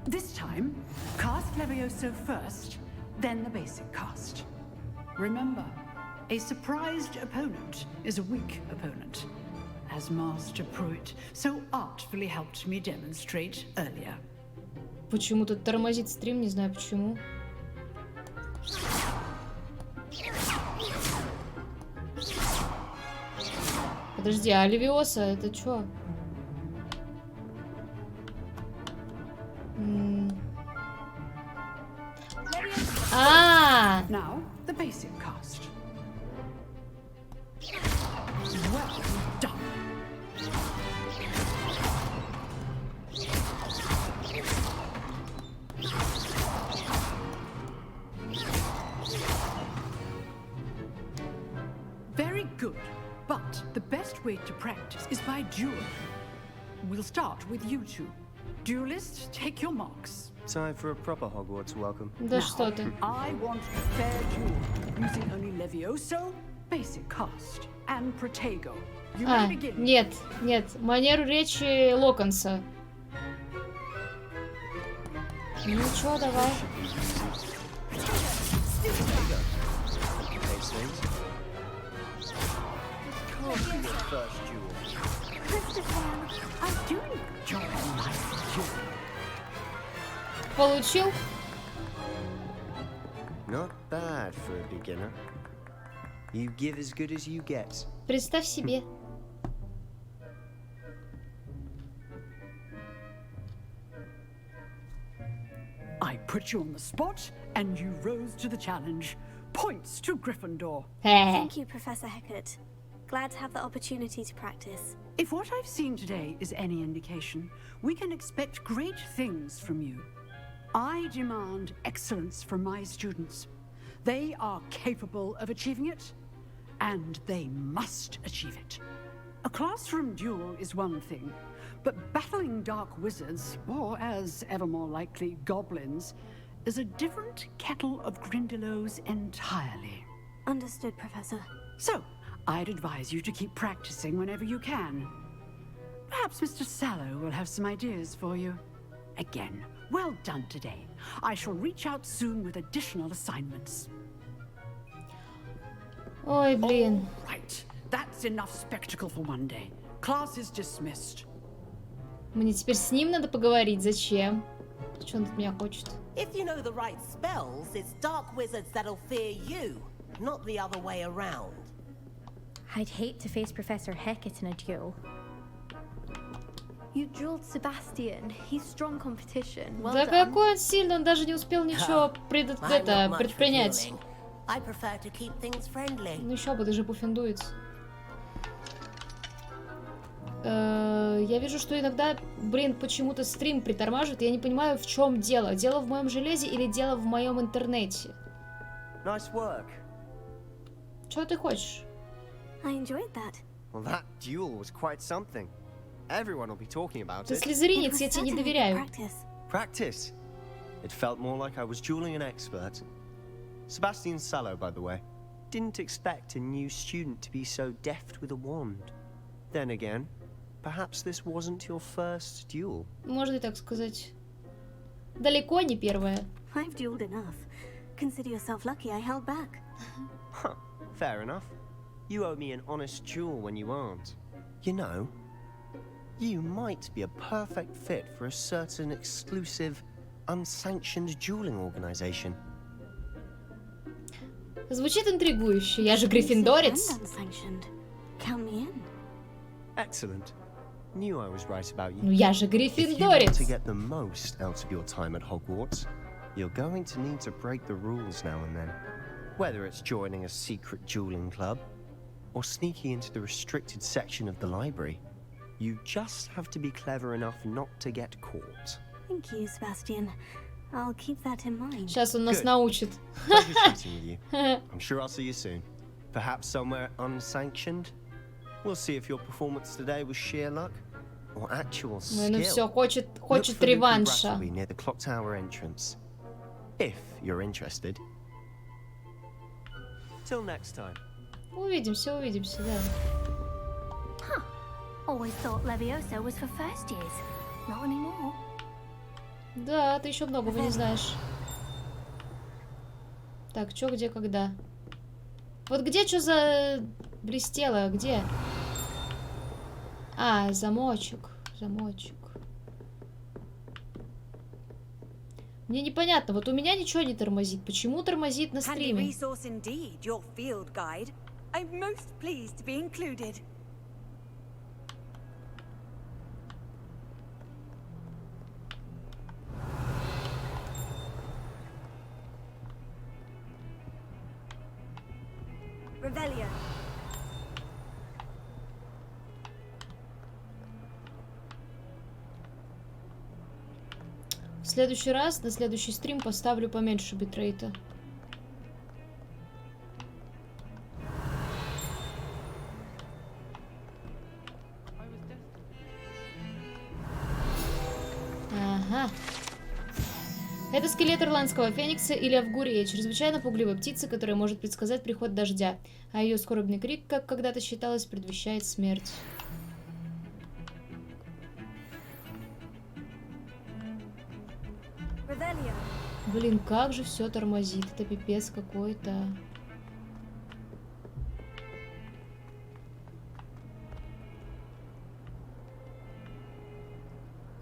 This time, cast Levioso first, then the basic cast. Remember, a surprised opponent is a weak opponent, as Master Pruitt so artfully helped me demonstrate earlier. Почему-то тормозит стрим, не знаю почему. Подожди, а Левиоса это чё? Now, the basic cast. Well done. Very good, but the best way to practice is by dueling. We'll start with you two. Duelists, take your marks. Time for a proper Hogwarts welcome. Да что ты. I want a fair duel, using only Levioso, basic cast, and Protego. You may begin. Нет, нет, манеру речи Локонса. Ну чё, давай. Получил? Not bad for a beginner. You give as good as you get. Представь себе. I put you on the spot, and you rose to the challenge. Points to Gryffindor. Thank you, Professor Hecat. Glad to have the opportunity to practice. If what I've seen today is any indication, we can expect great things from you. I demand excellence from my students. They are capable of achieving it, and they must achieve it. A classroom duel is one thing, but battling dark wizards, or as ever more likely, goblins, is a different kettle of Grindylows entirely. Understood, Professor. So, I'd advise you to keep practicing whenever you can. Perhaps Mr. Sallow will have some ideas for you. Again, well done today. I shall reach out soon with additional assignments. Ой, блин. All right, that's enough spectacle for one day. Class is dismissed. Мне теперь с ним надо поговорить. Зачем? Что он от меня хочет? If you know the right spells, it's dark wizards that'll fear you, not the other way around. I'd hate to face Professor Hecat in a duel. You drilled Sebastian. He's strong competition. Well Да done. какой он сильный, он даже не успел ничего предпринять. I prefer to keep things friendly. Ну еще бы, ты же пуфендуец. Я вижу, что иногда, блин, почему-то стрим притормаживает. Я не понимаю, в чем дело. Дело в моем железе или дело в моем интернете? Nice work. Что ты хочешь? I enjoyed that. Well, that duel was quite something. Everyone will be talking about Ты it. слизеринец, я тебе не доверяю. Practice. It felt more like I was dueling an expert. Sebastian Sallow, by the way. Didn't expect a new student to be so deft with a wand. Then again, perhaps this wasn't your first duel. Можно и так сказать. Далеко не первая. I've dueled enough. Consider yourself lucky I held back. Huh, fair enough. You owe me an honest duel when you aren't. You know, you might be a perfect fit for a certain exclusive, unsanctioned dueling organization. Звучит интригующе. Я же гриффиндорец. Count me in. Excellent. Knew I was right about you. Ну я же If you want гриффиндорец. to get the most out of your time at Hogwarts, you're going to need to break the rules now and then. Whether it's joining a secret dueling club, or sneaking into the restricted section of the library, you just have to be clever enough not to get caught. Thank you, Sebastian. I'll keep that in mind. Сейчас он нас Good. научит. Pleasure chatting with you. I'm sure I'll see you soon. Perhaps somewhere unsanctioned? We'll see if your performance today was sheer luck or actual skill. Ну все, хочет Look for Luke and реванша. Brattleby near the clock tower entrance. If you're interested. Till next time. Увидимся, увидимся, да. Huh. Always thought Levioso was for first years. Not anymore. Да, ты еще многого не знаешь. Так, чё, где, когда? Вот где что за блестело? Где? А, замочек. Замочек. Мне непонятно. Вот у меня ничего не тормозит. Почему тормозит на Handy стриме? resource indeed, your field guide. I'm most pleased to be included. Revelio. В следующий раз, на следующий стрим поставлю поменьше битрейта. Ага. Это скелет ирландского феникса или авгурия, чрезвычайно пугливая птица, которая может предсказать приход дождя, а ее скорбный крик, как когда-то считалось, предвещает смерть. Revelio. Блин, как же все тормозит, это пипец какой-то.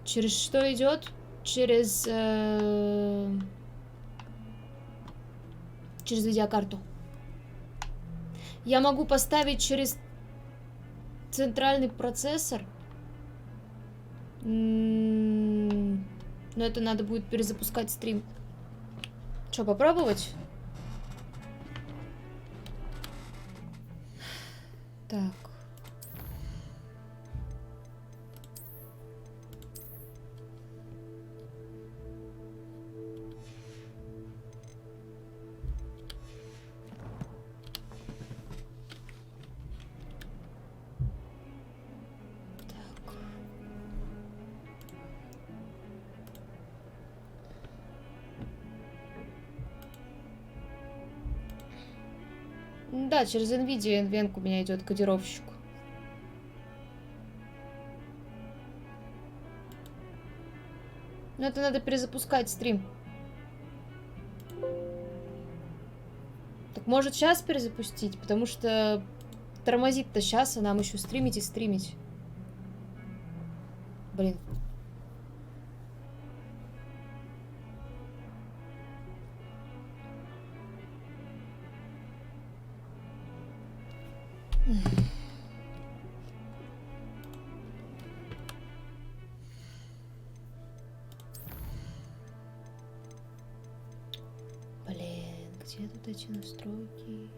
Через что идет? Через через видеокарту. Я могу поставить через центральный процессор. Но это надо будет перезапускать стрим. Что, попробовать? Так. Да, через NVIDIA NVENC у меня идет кодировщик. Но это надо перезапускать стрим. Так может сейчас перезапустить? Потому что тормозит-то сейчас, а нам еще стримить и стримить. Блин. Где тут эти настройки?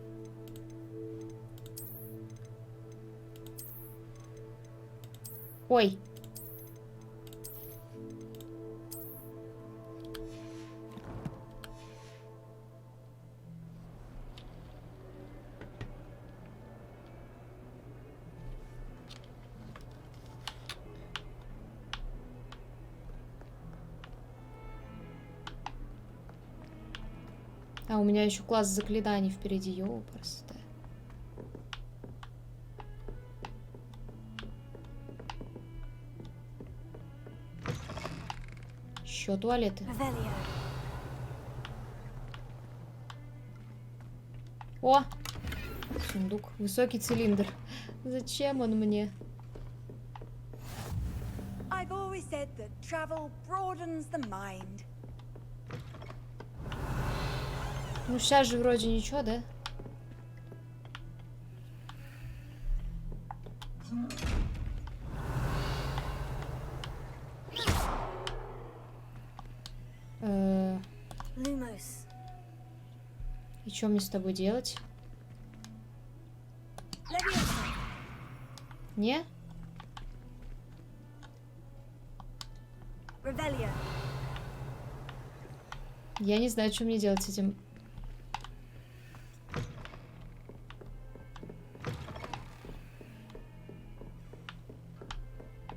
Ой. А у меня еще класс заклинаний впереди, ёпрст. Еще туалеты. О! Сундук. Высокий цилиндр. Зачем он мне? I've always said that travel broadens the mind. Ну сейчас же вроде ничего, да? Lumos. И что мне с тобой делать? Не? Revelio. Я не знаю, что мне делать с этим.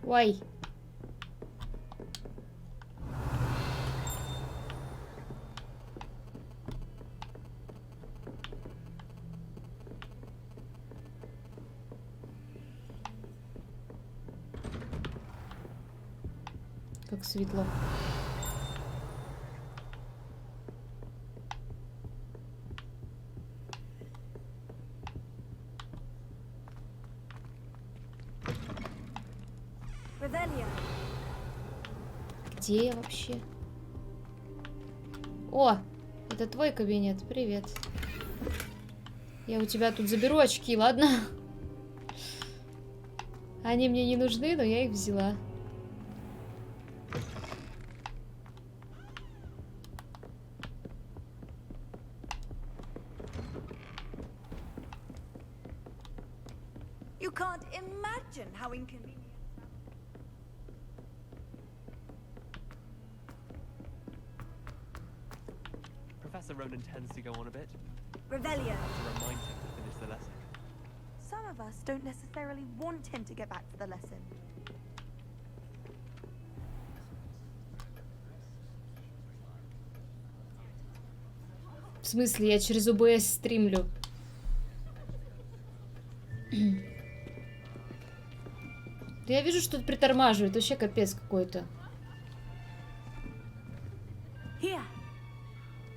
Ой. Как светло. Где я вообще? О, это твой кабинет. Привет. Я у тебя тут заберу очки, ладно? Они мне не нужны, но я их взяла. You can't imagine how inconvenient. Professor Ronan tends to go on a bit. Revelio. To remind him to finish the lesson. Some of us don't necessarily want him to get back to the lesson. В смысле, я через ОБС стримлю. Да я вижу, что тут притормаживает. Вообще капец какой-то. Here.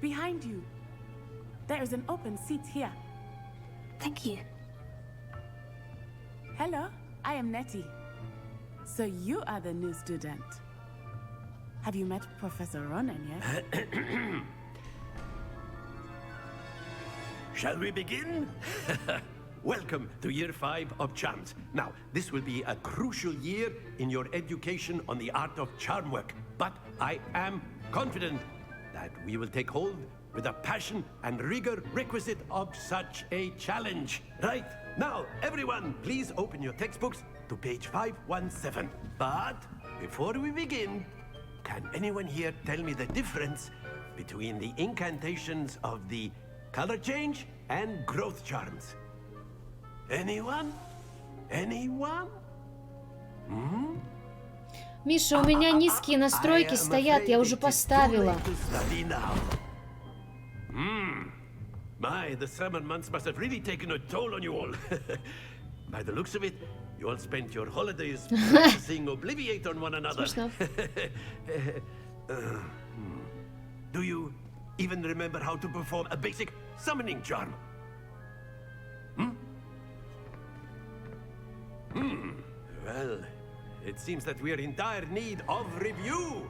Behind you. There is an open seat here. Thank you. Hello, I am Nettie. So you are the new student. Have you met Professor Ronan yet? Shall we begin? Welcome to Year 5 of Charms. Now, this will be a crucial year in your education on the art of charm work. But I am confident that we will take hold with the passion and rigor requisite of such a challenge. Right, now, everyone, please open your textbooks to page 517. But before we begin, can anyone here tell me the difference between the incantations of the color change and growth charms? Anyone? Anyone? Миша, у меня низкие настройки стоят, я уже поставила. My, the summer months must have really taken a toll on you all. By the looks of it, you all spent your holidays practicing Obliviate on one another. Do you even remember how to perform a basic summoning charm? Well, it seems that we are in dire need of review.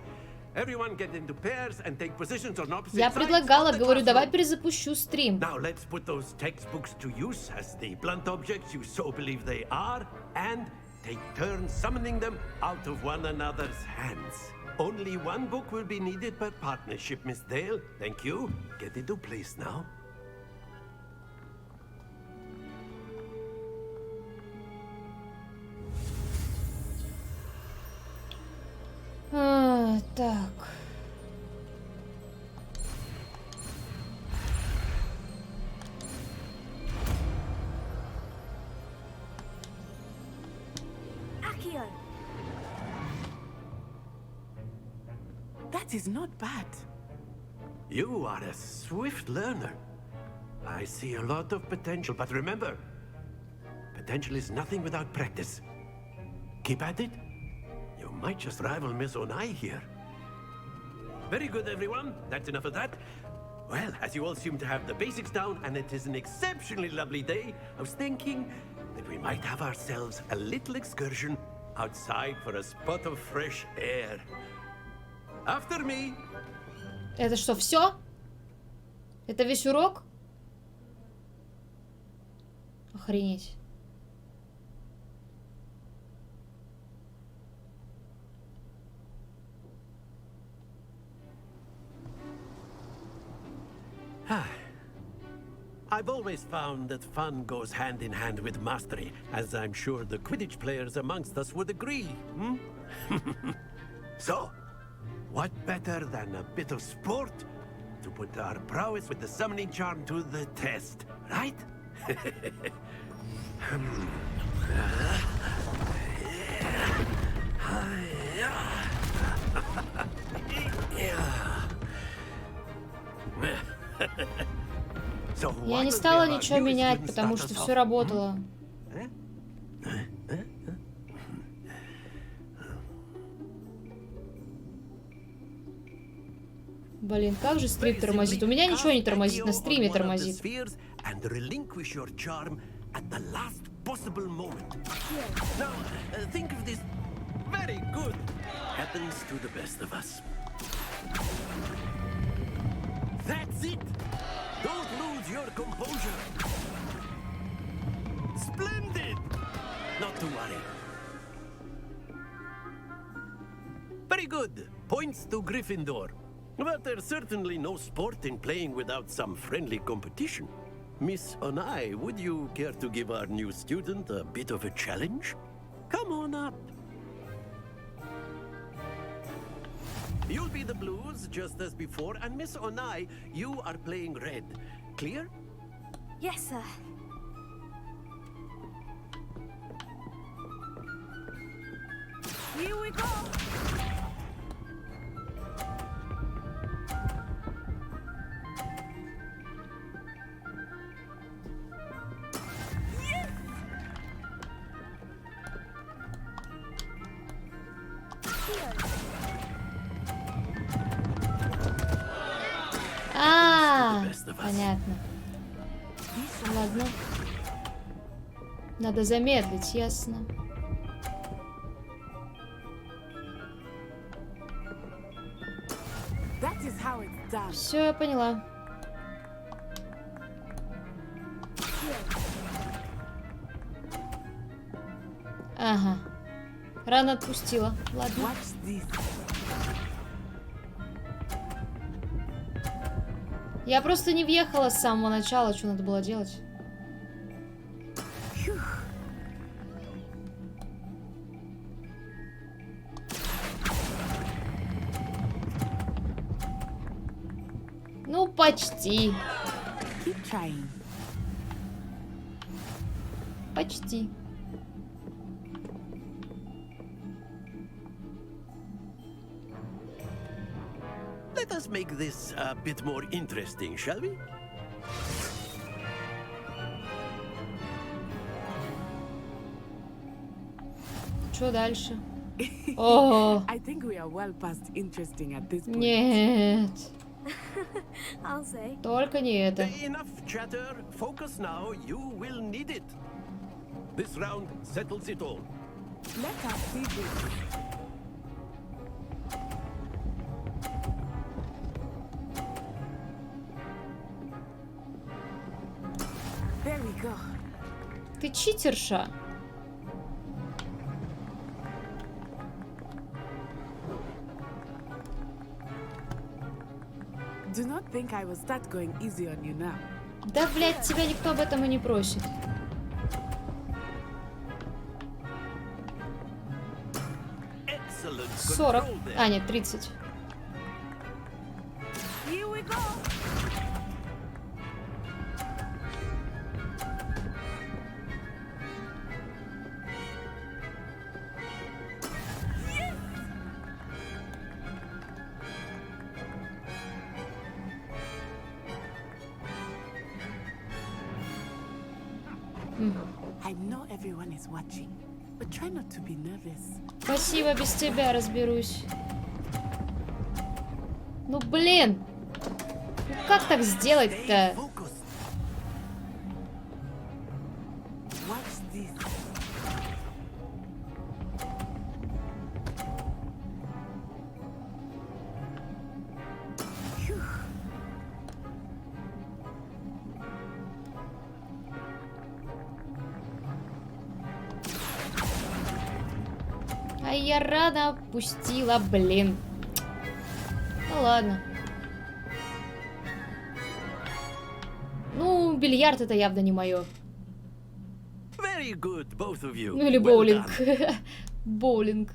Everyone get into pairs and take positions on opposite Я sides предлагала, of the говорю, давай classroom. перезапущу стрим. Now let's put those textbooks to use as the blunt objects you so believe they are, and take turns summoning them out of one another's hands. Only one book will be needed per partnership, Miss Dale. Thank you. Get into place now. Так. Accio. That is not bad. You are a swift learner. I see a lot of potential, but remember, potential is nothing without practice. Keep at it. You might just rival Miss Onai here. Very good, everyone. That's enough of that. Well, as you all seem to have the basics down, and it is an exceptionally lovely day, I was thinking that we might have ourselves a little excursion outside for a spot of fresh air. After me. Это что, все? Это весь урок? Охренеть. I've always found that fun goes hand in hand with mastery, as I'm sure the Quidditch players amongst us would agree. So, what better than a bit of sport to put our prowess with the summoning charm to the test, right? Я не стала ничего менять, потому что все работало. Блин, как же стрим тормозит? У меня ничего не тормозит, на стриме тормозит. Don't lose your composure. Splendid! Not to worry. Very good. Points to Gryffindor. But there's certainly no sport in playing without some friendly competition. Miss Onai, would you care to give our new student a bit of a challenge? Come on up. You'll be the blues, just as before, and Miss Onai, you are playing red. Clear? Yes, sir. Here we go! Понятно. Ладно. Надо замедлить, ясно. Все, я поняла. Ага. Рано отпустила. Ладно. Я просто не въехала с самого начала, что надо было делать. Ну, почти. Почти. Let us make this a bit more interesting, shall we? Что дальше? О, I think we are well past interesting at this point. Нет. I'll say. Только не это. Enough chatter. Focus now. You will need it. This round settles it all. Let us see this. There we go. Ты читерша. Do not think I will start going easy on you now. Да, блядь, тебя никто об этом и не просит. 40. А, нет, 30. Here we go. I know everyone is watching, but try not to be nervous. Спасибо, без тебя разберусь. Ну, блин. Ну, как так сделать-то? Watch this. А я рано пустила, блин. Ну ладно. Ну, бильярд это явно не мое. Very good, both of you. Ну или Well боулинг. done. Боулинг.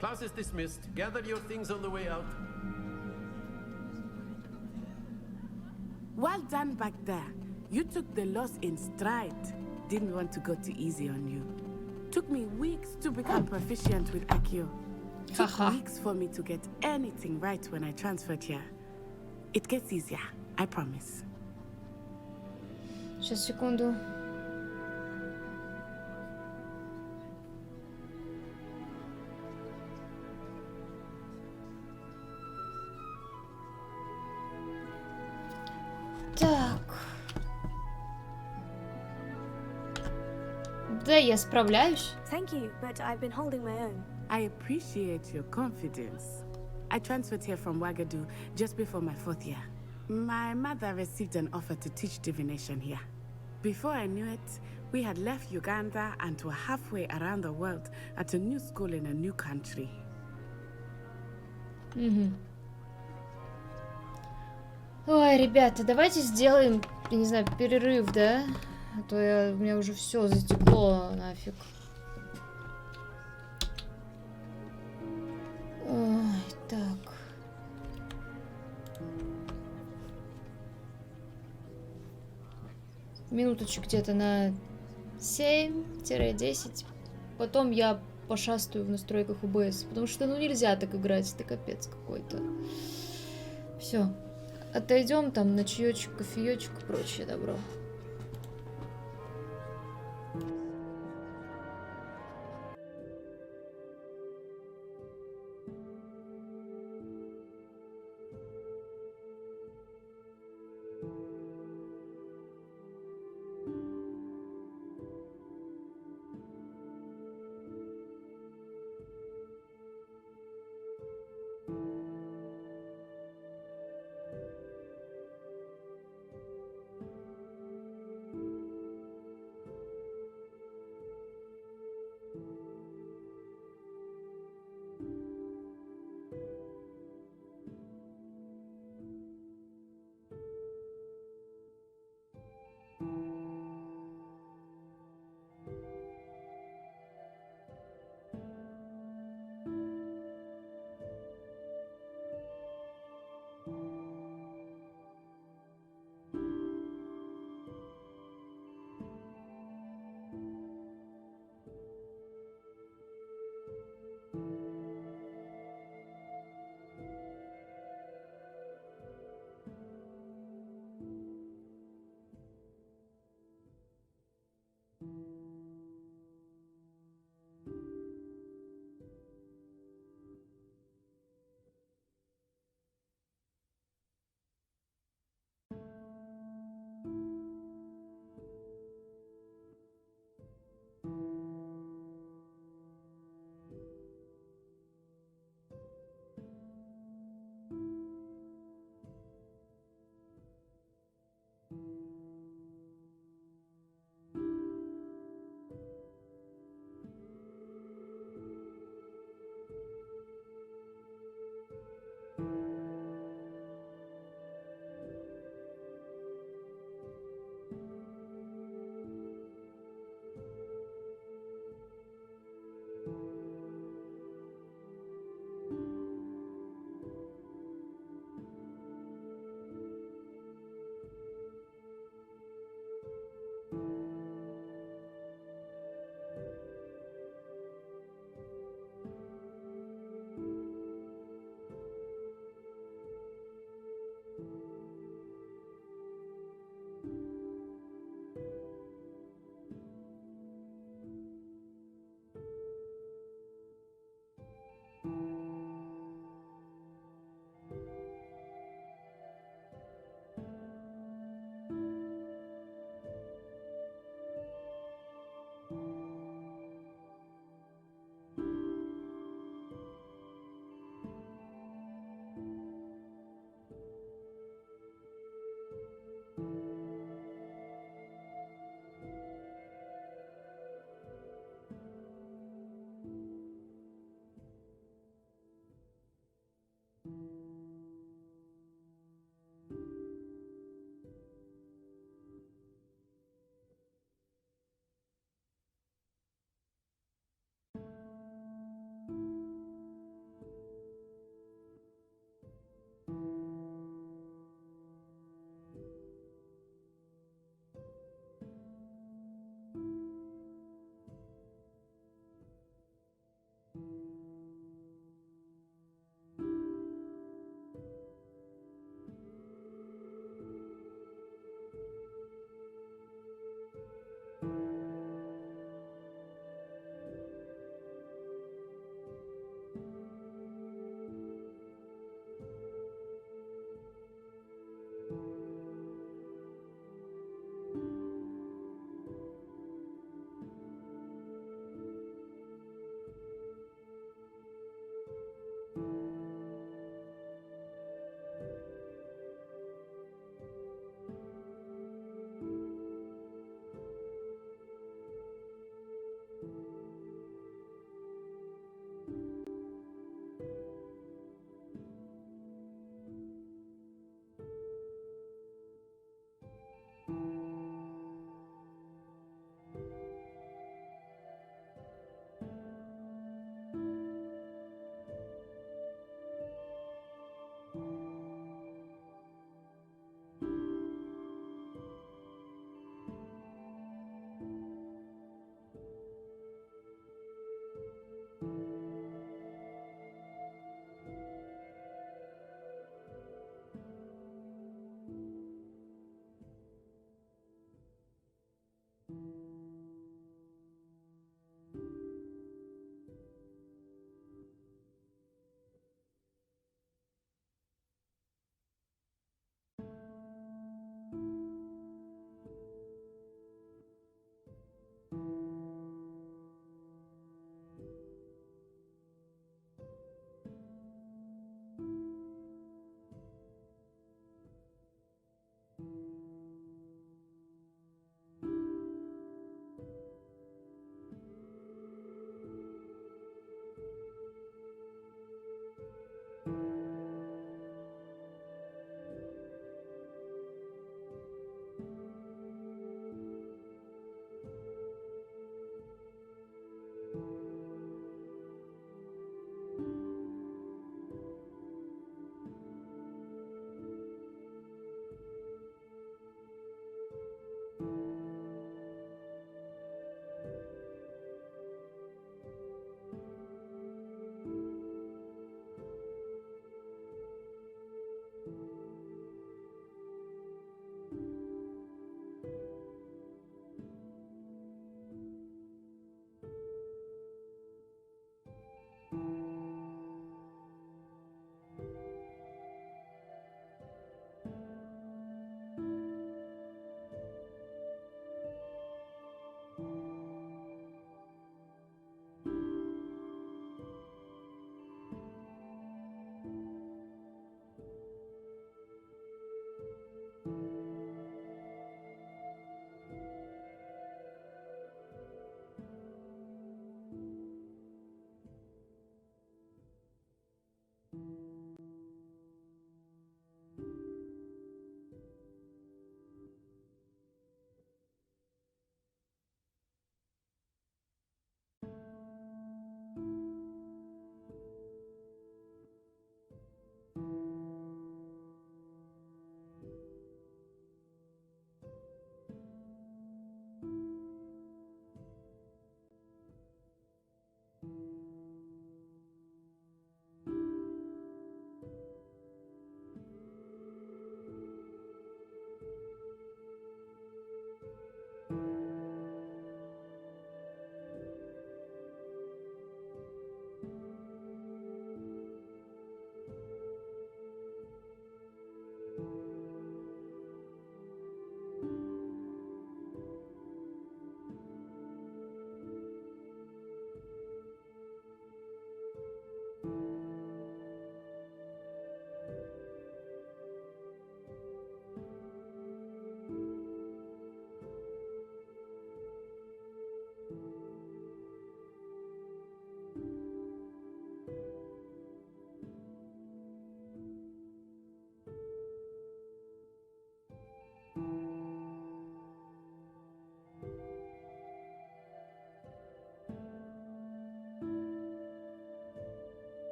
Class is dismissed. Gather your things on the way out. Well done back there. You took the loss in stride. Didn't want to go too easy on you. Took me weeks to become proficient with Accio. Took weeks for me to get anything right when I transferred here. It gets easier, I promise. Сейчас, секунду. Так. Да, я справляюсь. Thank you, but I've been holding my own. I appreciate your confidence. I transferred here from Wagadu just before my 4th year. My mother received an offer to teach divination here. Before I knew it, we had left Uganda and were halfway around the world at a new school in a new country. Ой, ребята, давайте сделаем, я не знаю, перерыв, да? А то у меня уже все затекло нафиг. Ой, так. Минуточек где-то на 7-10. Потом я пошастаю в настройках OBS. Потому что, ну, нельзя так играть. Это капец какой-то. Все. Отойдем там на чаечек, кофеечек и прочее добро.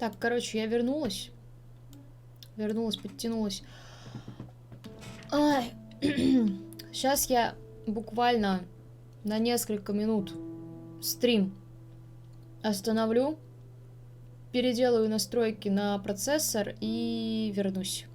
Так, короче, я вернулась. Подтянулась. Ай. Сейчас я буквально на несколько минут стрим остановлю, переделаю настройки на процессор и вернусь.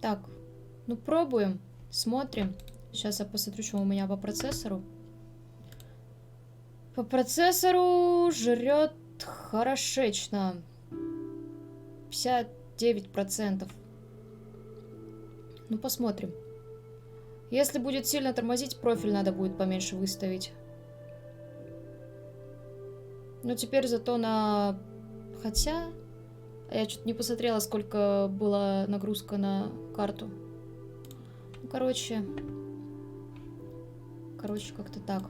Так, ну пробуем, смотрим. Сейчас я посмотрю, что у меня по процессору. По процессору жрет хорошечно. 59%. Ну, посмотрим. Если будет сильно тормозить, профиль надо будет поменьше выставить. Ну, теперь зато на... Хотя... Я что-то не посмотрела, сколько была нагрузка на карту. Ну, короче, как-то так.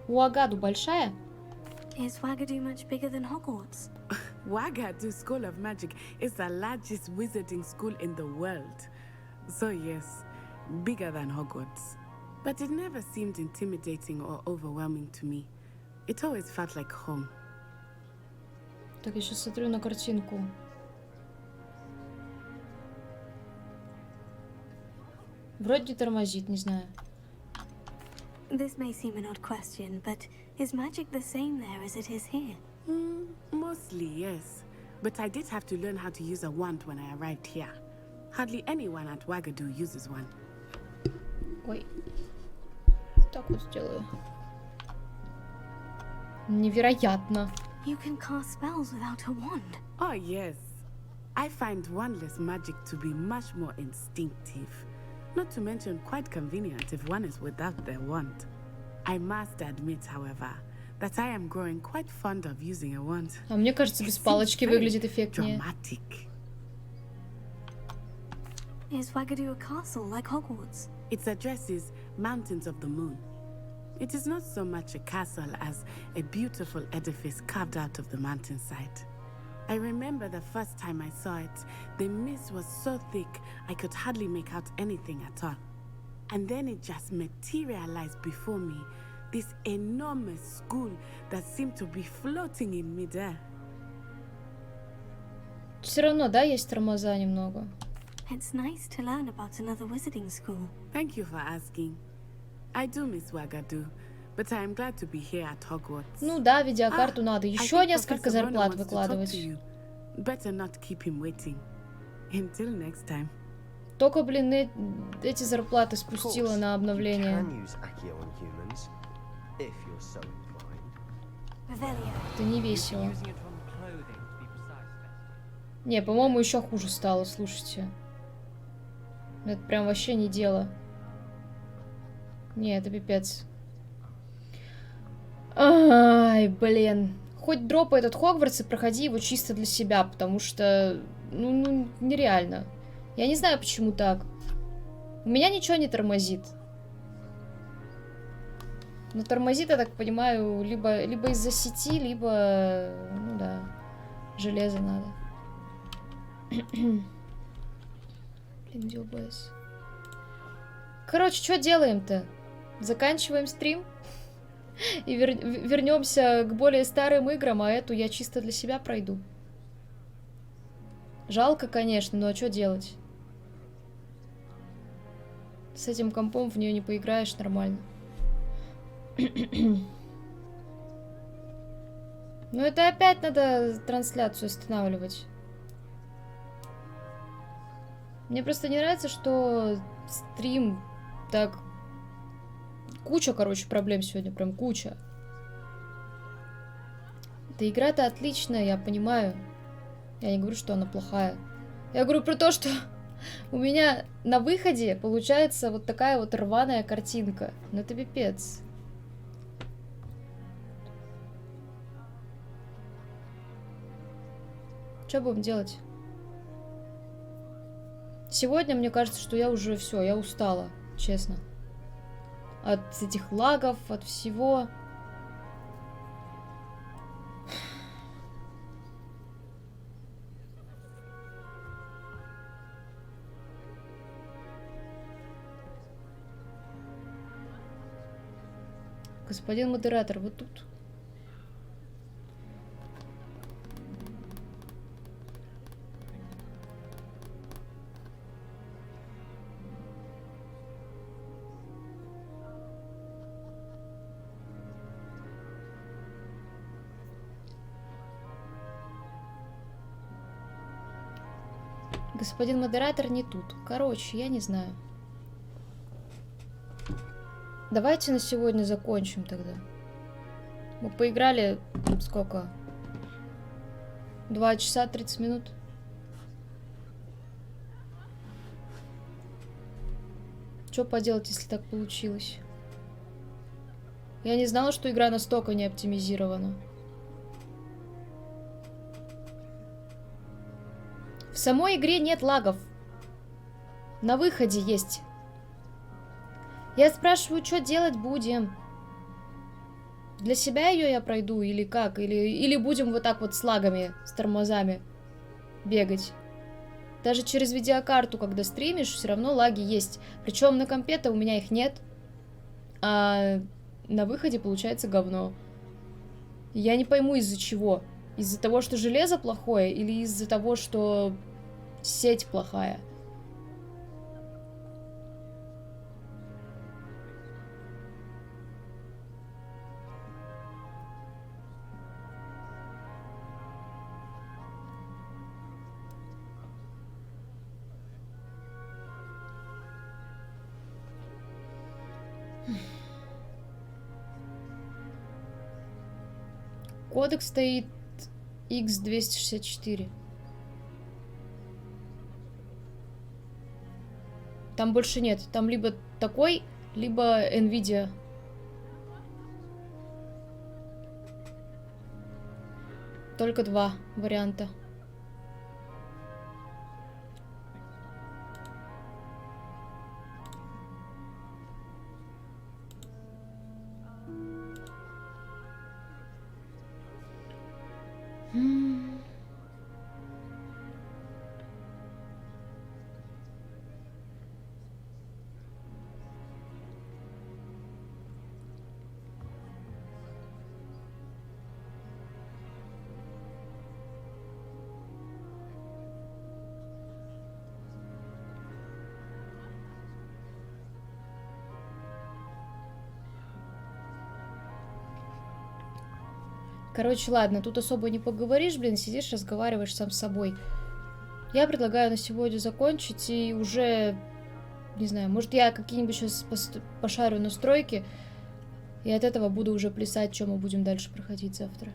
Уагаду большая? Is Wagadu much bigger than Hogwarts? Wagadu School of Magic is the largest wizarding school in the world. So yes, bigger than Hogwarts. But it never seemed intimidating or overwhelming to me. It always felt like home. Так, я сейчас смотрю на картинку. Вроде тормозит, не знаю. This may seem an odd question, but is magic the same there as it is here? Mostly, yes. But I did have to learn how to use a wand when I arrived here. Hardly anyone at Wagadu uses one. Ой. Так вот сделаю. Невероятно. You can cast spells without a wand. Oh, yes. I find wandless magic to be much more instinctive. Not to mention quite convenient if one is without their wand. I must admit, however, that I am growing quite fond of using a wand. А мне кажется, без палочки выглядит эффектнее. Dramatic. Is Wagadu a castle like Hogwarts? Its address is Mountains of the Moon. It is not so much a castle as a beautiful edifice carved out of the mountainside. I remember the first time I saw it, the mist was so thick I could hardly make out anything at all. And then it just materialized before me, this enormous school that seemed to be floating in midair. Все равно, да, есть тормоза немного. It's nice to learn about another wizarding school. Thank you for asking. I do miss Wagadu, but I am glad to be here at Hogwarts. Ну да, видеокарту надо еще несколько зарплат выкладывать. Better not keep him waiting. Until next time. Только, блин, эти зарплаты спустила на обновление. Это не весело. Не, по-моему, еще хуже стало, слушайте. Это прям вообще не дело. Не, это пипец. Ай, блин. Хоть дропай этот Хогвартс и проходи его чисто для себя, потому что, ну нереально. Я не знаю, почему так. У меня ничего не тормозит. Но тормозит, я так понимаю, либо из-за сети, либо, ну да, железо надо. Блин, где ОБС? Короче, что делаем-то? Заканчиваем стрим и вернемся к более старым играм, а эту я чисто для себя пройду. Жалко, конечно, но что делать? С этим компом в нее не поиграешь нормально. Ну это опять надо трансляцию останавливать. Мне просто не нравится, что стрим так... Куча, короче, проблем сегодня, прям куча. Эта игра-то отличная, я понимаю. Я не говорю, что она плохая. Я говорю про то, что у меня на выходе получается вот такая вот рваная картинка. Ну это пипец. Что будем делать? Сегодня мне кажется, что я уже все, я устала, честно. От этих лагов, от всего. Господин модератор, вот тут. Господин модератор не тут. Короче, я не знаю. Давайте на сегодня закончим тогда. Мы поиграли сколько? 2 часа 30 минут. Что поделать, если так получилось? Я не знала, что игра настолько не оптимизирована. В самой игре нет лагов. На выходе есть. Я спрашиваю, что делать будем? Для себя ее я пройду или как? Или будем вот так вот с лагами, с тормозами бегать? Даже через видеокарту, когда стримишь, все равно лаги есть. Причем на компе-то у меня их нет. А на выходе получается говно. Я не пойму, из-за чего. Из-за того, что железо плохое, или из-за того, что сеть плохая? Кодек стоит X264. Там больше нет. Там либо такой, либо Nvidia. Только 2 варианта. Короче, ладно, тут особо не поговоришь, блин, сидишь, разговариваешь сам с собой. Я предлагаю на сегодня закончить и уже, не знаю, может я какие-нибудь сейчас пошарю настройки и от этого буду уже плясать, что мы будем дальше проходить завтра.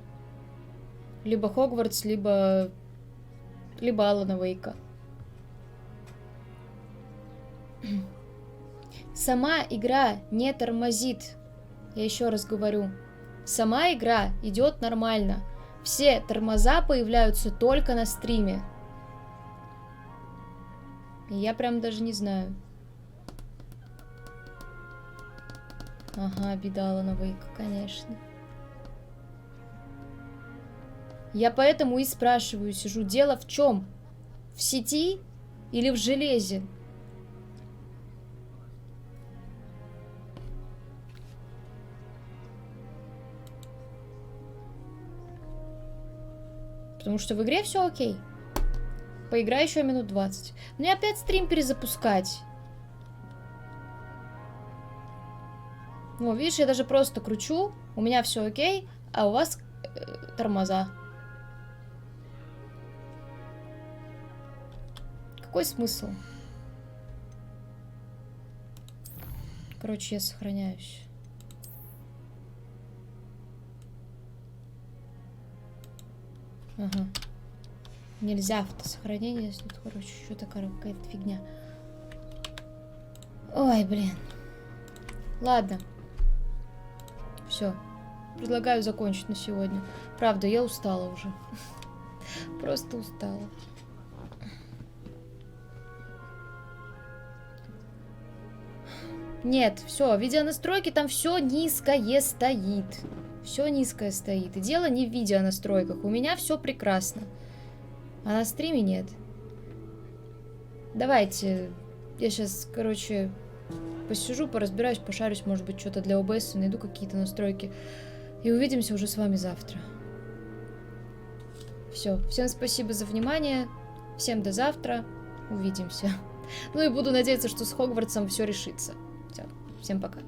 Либо Хогвартс, либо Алана Вейка. Сама игра не тормозит. Я еще раз говорю. Сама игра идет нормально. Все тормоза появляются только на стриме. И я прям даже не знаю. Ага, беда Алана Вейка, конечно. Я поэтому и спрашиваю, сижу, дело в чем? В сети или в железе? Потому что в игре все окей. Поиграю еще минут 20. Мне опять стрим перезапускать. Ну, видишь, я даже просто кручу. У меня все окей, а у вас тормоза. Какой смысл? Короче, я сохраняюсь. Ага. Нельзя автосохранение. Короче, что-то какая-то фигня. Ой, блин. Ладно. Все. Предлагаю закончить на сегодня. Правда, я устала уже. Просто устала. Нет, все, видеонастройки там все низкое стоит. Все низкое стоит. И дело не в видеонастройках. У меня все прекрасно. А на стриме нет. Давайте. Я сейчас, короче, посижу, поразбираюсь, пошарюсь, может быть, что-то для ОБС, найду какие-то настройки. И увидимся уже с вами завтра. Все. Всем спасибо за внимание. Всем до завтра. Увидимся. Ну и буду надеяться, что с Хогвартсом все решится. Все. Всем пока.